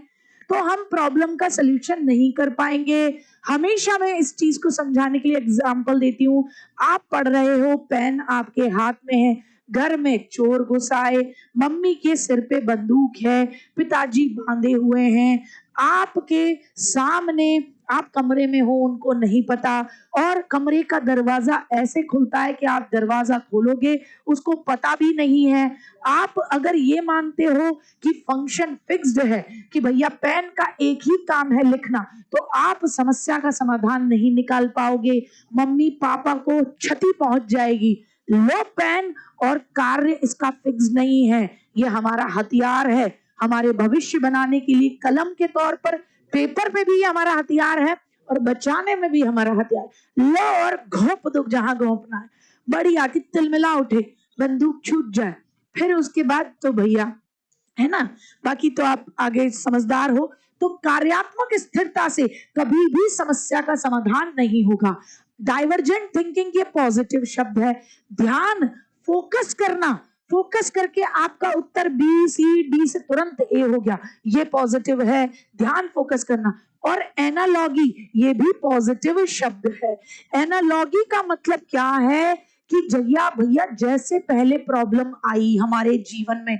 [SPEAKER 1] तो हम प्रॉब्लम का सलूशन नहीं कर पाएंगे। हमेशा मैं इस चीज को समझाने के लिए एग्जांपल देती हूँ। आप पढ़ रहे हो, पेन आपके हाथ में है, घर में चोर घुस आए, मम्मी के सिर पे बंदूक है, पिताजी बांधे हुए हैं, आपके सामने, आप कमरे में हो, उनको नहीं पता, और कमरे का दरवाजा ऐसे खुलता है कि आप दरवाजा खोलोगे, उसको पता भी नहीं है। आप अगर ये मानते हो कि फंक्शन फिक्स्ड है कि भैया पेन का एक ही काम है लिखना, तो आप समस्या का समाधान नहीं निकाल पाओगे, मम्मी पापा को क्षति पहुंच जाएगी। लो पेन, और कार्य इसका फिक्स नहीं है, ये हमारा हथियार है हमारे भविष्य बनाने के लिए। कलम के तौर पर, पेपर पे भी हमारा हथियार है और बचाने में भी हमारा हथियार। लो और घोंप दो जहां घोंपना है, बढ़िया कि तिलमिला उठे, बंदूक छूट जाए, फिर उसके बाद तो भैया है ना, बाकी तो आप आगे समझदार हो। तो कार्यात्मक स्थिरता से कभी भी समस्या का समाधान नहीं होगा। डाइवर्जेंट थिंकिंग ये पॉजिटिव शब्द है। ध्यान, फोकस करना, फोकस करके आपका उत्तर बी सी डी से तुरंत ए हो गया, ये पॉजिटिव है, ध्यान फोकस करना। और एनालॉगी ये भी पॉजिटिव शब्द है। एनालॉगी का मतलब क्या है कि जया भैया जैसे पहले प्रॉब्लम आई हमारे जीवन में,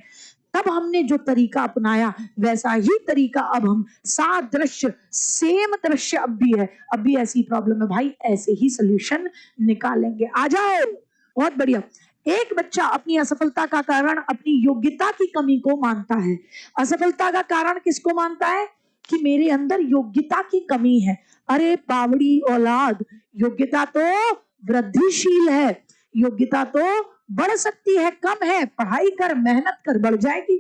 [SPEAKER 1] तब हमने जो तरीका अपनाया वैसा ही तरीका अब हम, सादृश्य, सेम दृश्य अब भी है, अब भी ऐसी प्रॉब्लम है भाई, ऐसे ही सोल्यूशन निकालेंगे। आ जाओ, बहुत बढ़िया। एक बच्चा अपनी असफलता का कारण अपनी योग्यता की कमी को मानता है। असफलता का कारण किसको मानता है? कि मेरे अंदर योग्यता की कमी है। अरे बावड़ी औलाद, योग्यता तो वृद्धिशील है, योग्यता तो बढ़ सकती है, कम है, पढ़ाई कर, मेहनत कर, बढ़ जाएगी।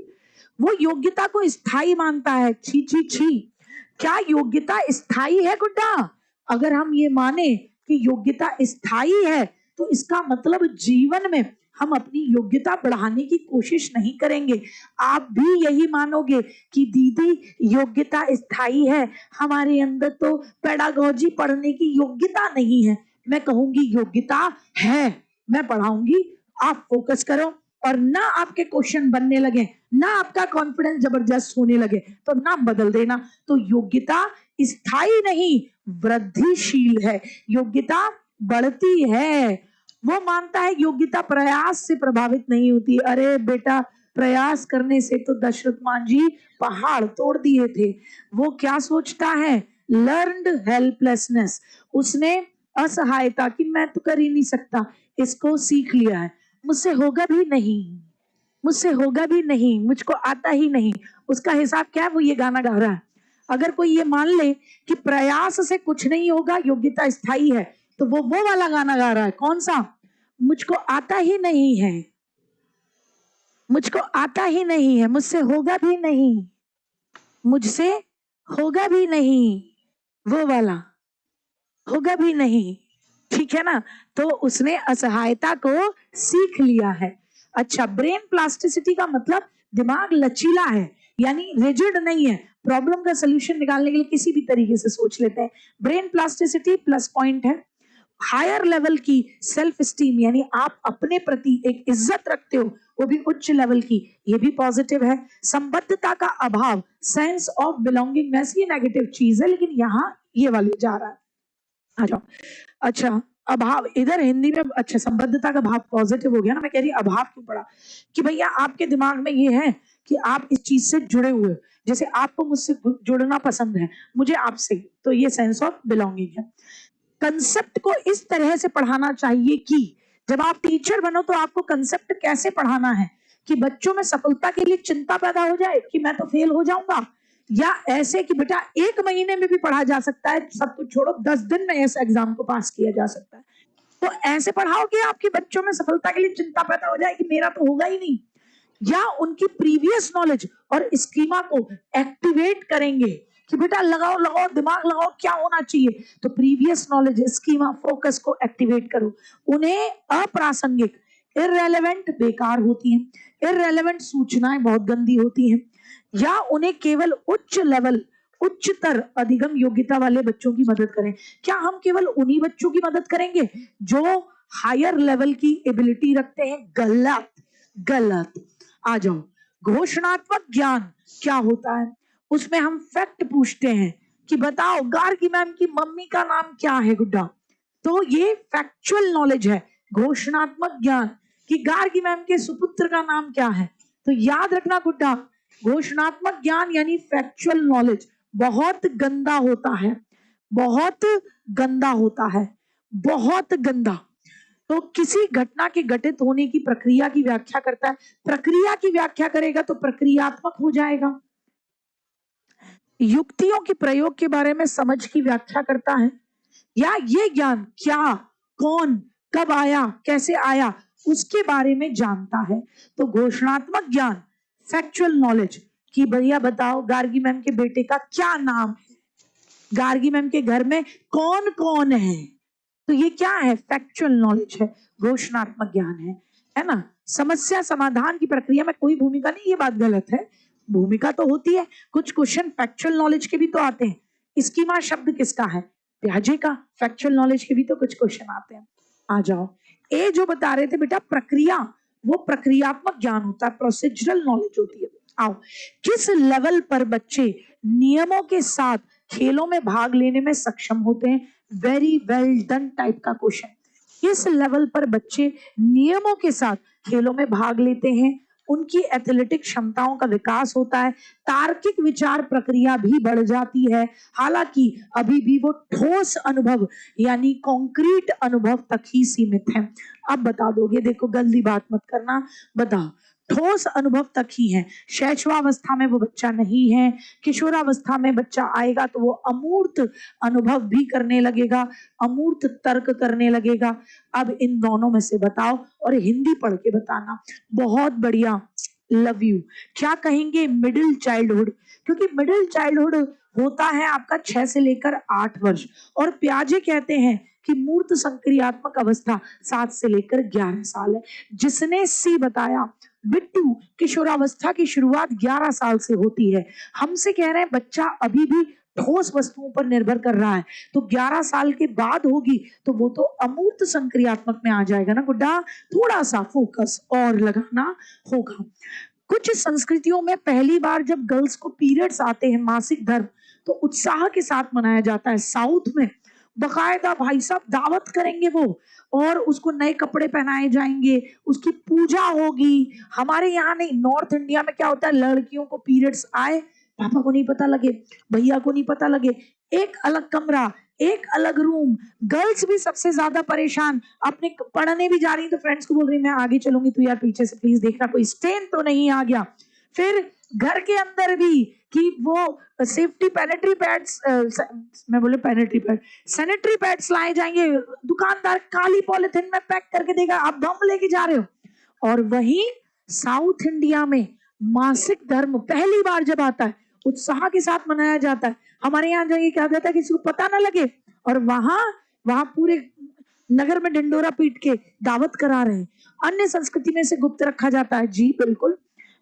[SPEAKER 1] वो योग्यता को स्थायी मानता है। छी छी छी। क्या योग्यता स्थायी है गुड्डा? अगर हम ये माने कि योग्यता स्थायी है तो इसका मतलब जीवन में हम अपनी योग्यता बढ़ाने की कोशिश नहीं करेंगे। आप भी यही मानोगे कि दीदी योग्यता स्थायी है, हमारे अंदर तो पेडागोजी पढ़ने की योग्यता नहीं है। मैं कहूंगी योग्यता है, मैं पढ़ाऊंगी, आप फोकस करो, और ना आपके क्वेश्चन बनने लगे, ना आपका कॉन्फिडेंस जबरदस्त होने लगे तो नाम बदल देना। तो योग्यता स्थायी नहीं, वृद्धिशील है, योग्यता बढ़ती है। वो मानता है योग्यता प्रयास से प्रभावित नहीं होती। अरे बेटा, प्रयास करने से तो दशरथ मान जी पहाड़ तोड़ दिए थे। वो क्या सोचता है? लर्नड हेल्पलेसनेस, उसने असहायता कि मैं तो कर ही नहीं सकता, इसको सीख लिया है, मुझसे होगा भी नहीं, मुझसे होगा भी नहीं, मुझको आता ही नहीं। उसका हिसाब क्या है? वो ये गाना गा रहा है। अगर कोई ये मान ले कि प्रयास से कुछ नहीं होगा, योग्यता स्थायी है, तो वो वाला गाना गा रहा है। कौन सा? मुझको आता ही नहीं है, मुझको आता ही नहीं है, मुझसे होगा भी नहीं, मुझसे होगा भी नहीं, वो वाला होगा भी नहीं। ठीक है ना? तो उसने असहायता को सीख लिया है। अच्छा, ब्रेन प्लास्टिसिटी का मतलब दिमाग लचीला है, यानी रिजिड नहीं है, प्रॉब्लम का सोल्यूशन निकालने के लिए किसी भी तरीके से सोच लेते हैं। ब्रेन प्लास्टिसिटी प्लस पॉइंट है। हायर लेवल की सेल्फ स्टीम, यानी आप अपने प्रति एक इज्जत रखते हो, वो भी उच्च लेवल की, ये भी पॉजिटिव है। संबद्धता का अभाव, सेंस ऑफ बिलोंगिंगनेस, ये नेगेटिव चीज है, लेकिन यहाँ ये वाली जा रहा है। आ जाओ। अच्छा, अभाव इधर हिंदी में, अच्छा संबद्धता का भाव पॉजिटिव हो गया ना, मैं कह रही अभाव क्यों पड़ा कि भैया आपके दिमाग में ये है कि आप इस चीज से जुड़े हुए, जैसे आपको मुझसे जुड़ना पसंद है, मुझे आपसे, तो ये सेंस ऑफ बिलोंगिंग है। कंसेप्ट को इस तरह से पढ़ाना चाहिए कि जब आप टीचर बनो तो आपको कंसेप्ट कैसे पढ़ाना है कि बच्चों में सफलता के लिए चिंता पैदा हो जाए कि मैं तो फेल हो जाऊंगा, या ऐसे कि बेटा 1 महीने में भी पढ़ा जा सकता है, सब कुछ छोड़ो 10 दिन में ऐसे एग्जाम को पास किया जा सकता है। तो ऐसे पढ़ाओ कि आपके बच्चों में सफलता के लिए चिंता पैदा हो जाए कि मेरा तो होगा ही नहीं, या उनकी प्रीवियस नॉलेज और स्कीमा को एक्टिवेट करेंगे कि बेटा लगाओ लगाओ दिमाग लगाओ, क्या होना चाहिए, तो प्रीवियस नॉलेज, स्कीमा, फोकस को एक्टिवेट करो। उन्हें अप्रासंगिक, इररेलेवेंट बेकार होती हैं, इररेलेवेंट सूचनाएं बहुत गंदी होती हैं, या उन्हें केवल उच्च लेवल, उच्चतर अधिगम योग्यता वाले बच्चों की मदद करें। क्या हम केवल उन्हीं बच्चों की मदद करेंगे जो हायर लेवल की एबिलिटी रखते हैं? गलत, गलत। आ जाओ, घोषणात्मक ज्ञान क्या होता है? उसमें हम फैक्ट पूछते हैं कि बताओ गार्गी मैम की मम्मी का नाम क्या है गुड्डा, तो ये फैक्चुअल नॉलेज है। घोषणात्मक ज्ञान कि गार्गी मैम के सुपुत्र का नाम क्या है, तो याद रखना गुड्डा, घोषणात्मक ज्ञान यानी फैक्चुअल नॉलेज बहुत गंदा होता है, बहुत गंदा होता है, बहुत गंदा। तो किसी घटना के घटित होने की प्रक्रिया की व्याख्या करता है, प्रक्रिया की व्याख्या करेगा तो प्रक्रियात्मक हो जाएगा। युक्तियों के प्रयोग के बारे में समझ की व्याख्या करता है, या ये ज्ञान क्या, कौन, कब आया, कैसे आया, उसके बारे में जानता है। तो घोषणात्मक ज्ञान, फैक्चुअल नॉलेज कि भैया बताओ गार्गी मैम के बेटे का क्या नाम है, गार्गी मैम के घर में कौन कौन है, तो ये क्या है? फैक्चुअल नॉलेज है, घोषणात्मक ज्ञान है ना। समस्या समाधान की प्रक्रिया में कोई भूमिका नहीं, ये बात गलत है, भूमिका तो होती है, कुछ क्वेश्चन फैक्चुअल नॉलेज के भी तो आते हैं। स्कीमा शब्द किसका है? प्याजे का। फैक्चुअल नॉलेज के भी तो कुछ क्वेश्चन आते हैं। आ जाओ, ए जो बता रहे थे बेटा प्रक्रिया, वो प्रक्रियात्मक ज्ञान होता है, प्रोसीजरल नॉलेज होती है। आओ, किस लेवल पर बच्चे नियमों के साथ खेलों में भाग लेने में सक्षम होते हैं? वेरी वेल डन टाइप का क्वेश्चन। किस लेवल पर बच्चे नियमों के साथ खेलों में भाग लेते हैं, उनकी एथलेटिक क्षमताओं का विकास होता है, तार्किक विचार प्रक्रिया भी बढ़ जाती है, हालांकि अभी भी वो ठोस अनुभव यानी कॉन्क्रीट अनुभव तक ही सीमित है। अब बता दोगे, देखो गलती बात मत करना, बताओ ठोस अनुभव तक ही है। शैशवावस्था में वो बच्चा नहीं है, किशोरावस्था में बच्चा आएगा तो वो अमूर्त अनुभव भी करने लगेगा, अमूर्त तर्क करने लगेगा। अब इन दोनों में से बताओ, और हिंदी पढ़ के बताना। बहुत बढ़िया, लव यू। क्या कहेंगे? मिडिल चाइल्डहुड, क्योंकि मिडिल चाइल्डहुड होता है आपका 6 से लेकर 8 वर्ष। और पियाजे कहते हैं कि मूर्त संक्रियात्मक अवस्था 7 से लेकर 11 साल है। जिसने सी बताया बिट्टू किशोरावस्था की शुरुआत 11 साल से होती है। हमसे कह रहे हैं बच्चा अभी भी ठोस वस्तुओं पर निर्भर कर रहा है, तो 11 साल के बाद होगी तो वो तो अमूर्त संक्रियात्मक में आ जाएगा ना गुड्डा। थोड़ा सा फोकस और लगाना होगा। कुछ संस्कृतियों में पहली बार जब गर्ल्स को पीरियड्स आते हैं, मासिक धर्म, तो उत्साह के साथ मनाया जाता है। साउथ में बकायदा भाई साहब दावत करेंगे वो, और उसको नए कपड़े पहनाए जाएंगे, उसकी पूजा होगी। हमारे यहाँ नहीं, नॉर्थ इंडिया में क्या होता है, लड़कियों को पीरियड्स आए, पापा को नहीं पता लगे, भैया को नहीं पता लगे, एक अलग कमरा, एक अलग रूम। गर्ल्स भी सबसे ज्यादा परेशान, अपने पढ़ने भी जा रही तो फ्रेंड्स को बोल रही मैं आगे चलूंगी, तू यार पीछे से प्लीज देखना कोई स्टेन तो नहीं आ गया। फिर घर के अंदर भी कि वो सेफ्टी पैनेटरी पैड्स, मैं बोले पैनेटरी पैड, सैनिटरी पैड्स लाए जाएंगे, दुकानदार काली पॉलिथीन में पैक करके देगा, आप बम लेके जा रहे हो। और वहीं साउथ इंडिया में मासिक धर्म पहली बार जब आता है, उत्साह के साथ मनाया जाता है। हमारे यहाँ जाइए क्या जाता है किसी को पता ना लगे, और वहां पूरे नगर में ढिंडोरा पीट के दावत करा रहे हैं। अन्य संस्कृति में से गुप्त रखा जाता है। जी बिल्कुल,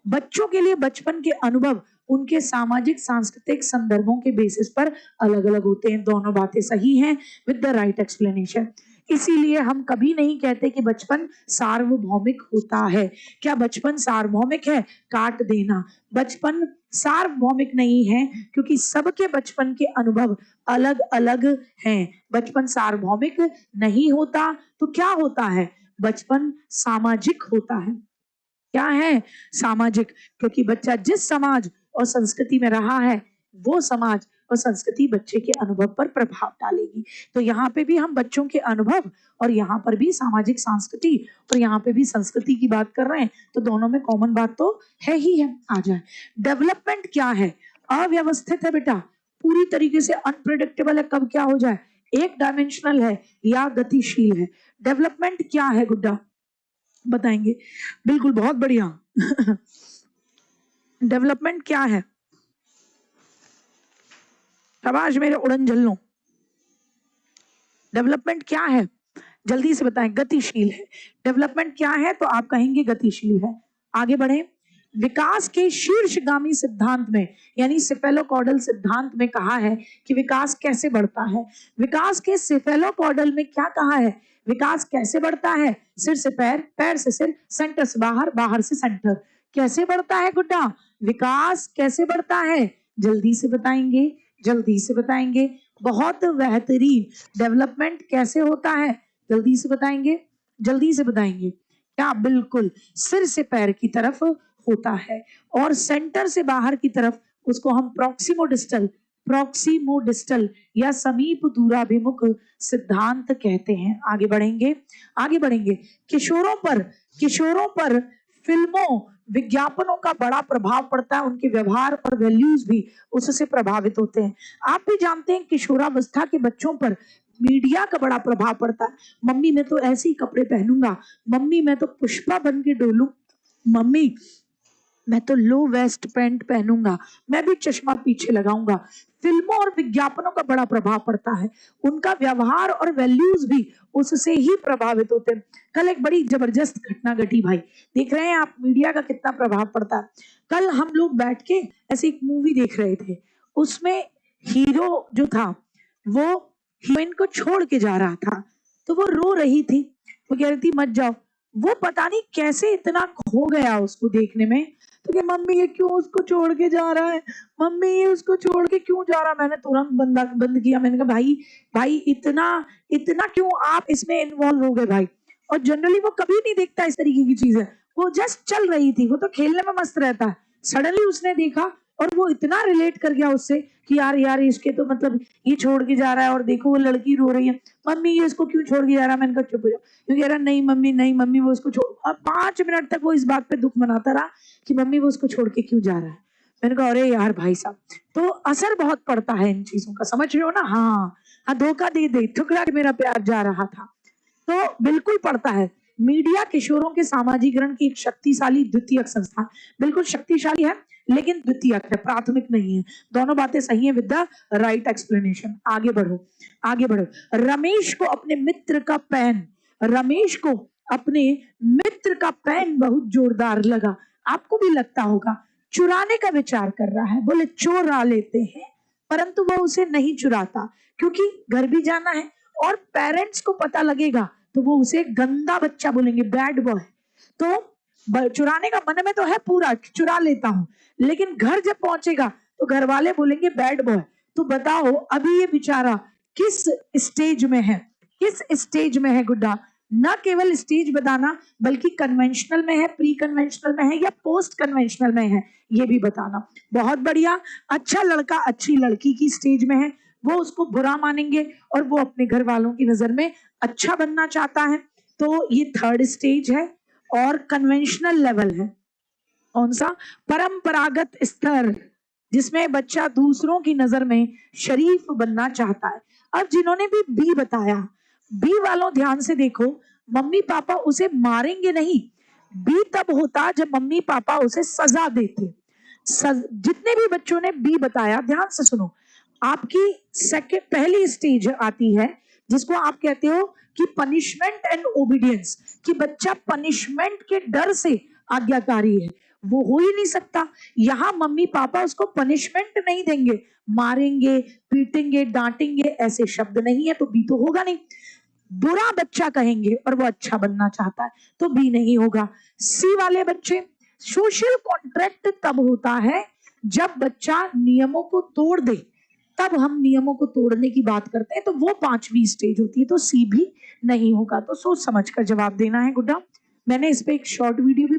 [SPEAKER 1] बच्चों के लिए बचपन के अनुभव उनके सामाजिक सांस्कृतिक संदर्भों के बेसिस पर अलग अलग होते हैं। दोनों बातें सही हैं विद द राइट एक्सप्लेनेशन। इसीलिए हम कभी नहीं कहते कि बचपन सार्वभौमिक होता है। क्या बचपन सार्वभौमिक है? काट देना। बचपन सार्वभौमिक नहीं है, क्योंकि सबके बचपन के अनुभव अलग अलग हैं। बचपन सार्वभौमिक नहीं होता तो क्या होता है? बचपन सामाजिक होता है। क्या है? सामाजिक, क्योंकि बच्चा जिस समाज और संस्कृति में रहा है, वो समाज और संस्कृति बच्चे के अनुभव पर प्रभाव डालेगी। तो यहाँ पे भी हम बच्चों के अनुभव, और यहाँ पर भी सामाजिक संस्कृति, और यहाँ पे भी संस्कृति की बात कर रहे हैं, तो दोनों में कॉमन बात तो है ही है। आ जाए, डेवलपमेंट क्या है? अव्यवस्थित है बेटा, पूरी तरीके से अनप्रिडिक्टेबल है, कब क्या हो जाए, एक डायमेंशनल है या गतिशील है। डेवलपमेंट क्या है गुड्डा, बताएंगे? बिल्कुल, बहुत बढ़िया। डेवलपमेंट क्या है? शाबाश मेरे उड़न झल्लों। डेवलपमेंट क्या है? जल्दी से बताएं। गतिशील है। डेवलपमेंट क्या है? तो आप कहेंगे गतिशील है। आगे बढ़े। विकास के शीर्षगामी सिद्धांत में, यानी सिफेलोकॉर्डल सिद्धांत में कहा है कि विकास कैसे बढ़ता है। विकास के सिफेलोकॉर्डल में क्या कहा है? विकास कैसे बढ़ता है? सिर से पैर, पैर से सिर, सेंटर से बाहर, बाहर से सेंटर। कैसे बढ़ता है गुड्डा? विकास कैसे बढ़ता है? जल्दी से बताएंगे, जल्दी से बताएंगे। बहुत बेहतरीन। डेवलपमेंट कैसे होता है? जल्दी से बताएंगे, जल्दी से बताएंगे। क्या? बिल्कुल, सिर से पैर की तरफ होता है, और सेंटर से बाहर की तरफ उसको हम प्रॉक्सिमोडिस्टल, प्रॉक्सिमोडिस्टल या समीप दूराभिमुख सिद्धांत कहते हैं। आगे बढ़ेंगे, आगे बढ़ेंगे। किशोरों पर फिल्मों, विज्ञापनों का बड़ा प्रभाव पड़ता है। उनके व्यवहार और वैल्यूज भी उससे प्रभावित होते हैं। आप भी जानते हैं किशोरावस्था के बच्चों पर मीडिया का बड़ा प्रभाव पड़ता है। मम्मी मैं तो ऐसे ही कपड़े पहनूंगा, मम्मी मैं तो पुष्पा बन के डोलूं, मम्मी मैं तो लो वेस्ट पैंट पहनूंगा, मैं भी चश्मा पीछे लगाऊंगा। फिल्मों और विज्ञापनों का बड़ा प्रभाव पड़ता है। उनका व्यवहार और वैल्यूज भी उससे ही प्रभावित होते हैं। कल एक बड़ी जबरदस्त घटना घटी भाई, देख रहे हैं आप मीडिया का कितना प्रभाव पड़ता है। कल हम लोग बैठ के ऐसी एक मूवी देख रहे थे, उसमें हीरो जो था वो हीरोइन को छोड़ के जा रहा था, तो वो रो रही थी, वो कह रही थी मत जाओ। वो पता नहीं कैसे इतना खो गया उसको देखने में, तो कि मम्मी ये क्यों उसको छोड़ के जा रहा है, मम्मी ये उसको छोड़ के क्यों जा रहा है। मैंने तुरंत बंद किया। मैंने कहा भाई भाई इतना इतना क्यों आप इसमें इन्वॉल्व हो गए भाई। और जनरली वो कभी नहीं देखता इस तरीके की चीजें, वो जस्ट चल रही थी, वो तो खेलने में मस्त रहता है। सडनली उसने देखा और वो इतना रिलेट कर गया उससे कि यार यार इसके तो मतलब ये छोड़ के जा रहा है, और देखो वो लड़की रो रही है, मम्मी ये इसको क्यों छोड़ के जा रहा है। मैंने कहा चुप हो जाओ। क्योंकि कह रहा नहीं मम्मी, नहीं मम्मी वो उसको छोड़। और 5 मिनट तक वो इस बात पे दुख मनाता रहा कि मम्मी वो उसको छोड़ के क्यों जा रहा है। मैंने कहा अरे यार भाई साहब, तो असर बहुत पड़ता है इन चीजों का, समझ रहे हो ना। हाँ हाँ, धोखा दे दे ठुकरा के मेरा प्यार जा रहा था, तो बिल्कुल पड़ता है। मीडिया किशोरों के सामाजिकरण की एक शक्तिशाली द्वितीयक संस्थान। बिल्कुल शक्तिशाली है लेकिन द्वितीयक है, प्राथमिक नहीं है। दोनों बातें सही है विद द राइट एक्सप्लेनेशन। आगे बढ़ो, आगे बढ़ो। रमेश को अपने मित्र का पेन, रमेश को अपने मित्र का पेन बहुत जोरदार लगा। आपको भी लगता होगा। चुराने का विचार कर रहा है, बोले चोरा लेते हैं, परंतु वो उसे नहीं चुराता क्योंकि घर भी जाना है और पेरेंट्स को पता लगेगा तो वो उसे गंदा बच्चा बोलेंगे, बैड बॉय। तो चुराने का मन में तो है पूरा, चुरा लेता हूं, लेकिन घर जब पहुंचेगा तो घर वाले बोलेंगे बैड बॉय। तो बताओ अभी ये बेचारा किस स्टेज में है, किस स्टेज में है गुड्डा? न केवल स्टेज बताना बल्कि कन्वेंशनल में है, प्री कन्वेंशनल में है या पोस्ट कन्वेंशनल में है, ये भी बताना। बहुत बढ़िया। अच्छा लड़का अच्छी लड़की की स्टेज में है, वो उसको बुरा मानेंगे और वो अपने घर वालों की नजर में अच्छा बनना चाहता है। तो ये थर्ड स्टेज है और कन्वेंशनल लेवल है। कौन सा? परंपरागत स्तर, जिसमें बच्चा दूसरों की नजर में शरीफ बनना चाहता है। अब जिन्होंने भी बी बताया, बी वालों ध्यान से देखो, मम्मी पापा उसे मारेंगे नहीं। बी तब होता जब मम्मी पापा उसे सजा देते। जितने भी बच्चों ने बी बताया ध्यान से सुनो। आपकी सेकंड पहली स्टेज आती है जिसको आप कहते हो कि पनिशमेंट एंड ओबीडियंस, कि बच्चा पनिशमेंट के डर से आज्ञाकारी है। वो हो ही नहीं सकता। यहाँ मम्मी पापा उसको पनिशमेंट नहीं देंगे, मारेंगे, पीटेंगे, डांटेंगे, ऐसे शब्द नहीं है, तो बी तो होगा नहीं। बुरा बच्चा कहेंगे और वो अच्छा बनना चाहता है, तो बी नहीं होगा। सी वाले बच्चे, सोशल कॉन्ट्रैक्ट तब होता है जब बच्चा नियमों को तोड़ दे, तब हम नियमों को तोड़ने की बात करते हैं, तो वो पांचवी स्टेज होती है। तो सी भी नहीं होगा। तो सोच समझ कर जवाब देना है गुड्डा। मैंने इस पे एक शॉर्ट वीडियो भी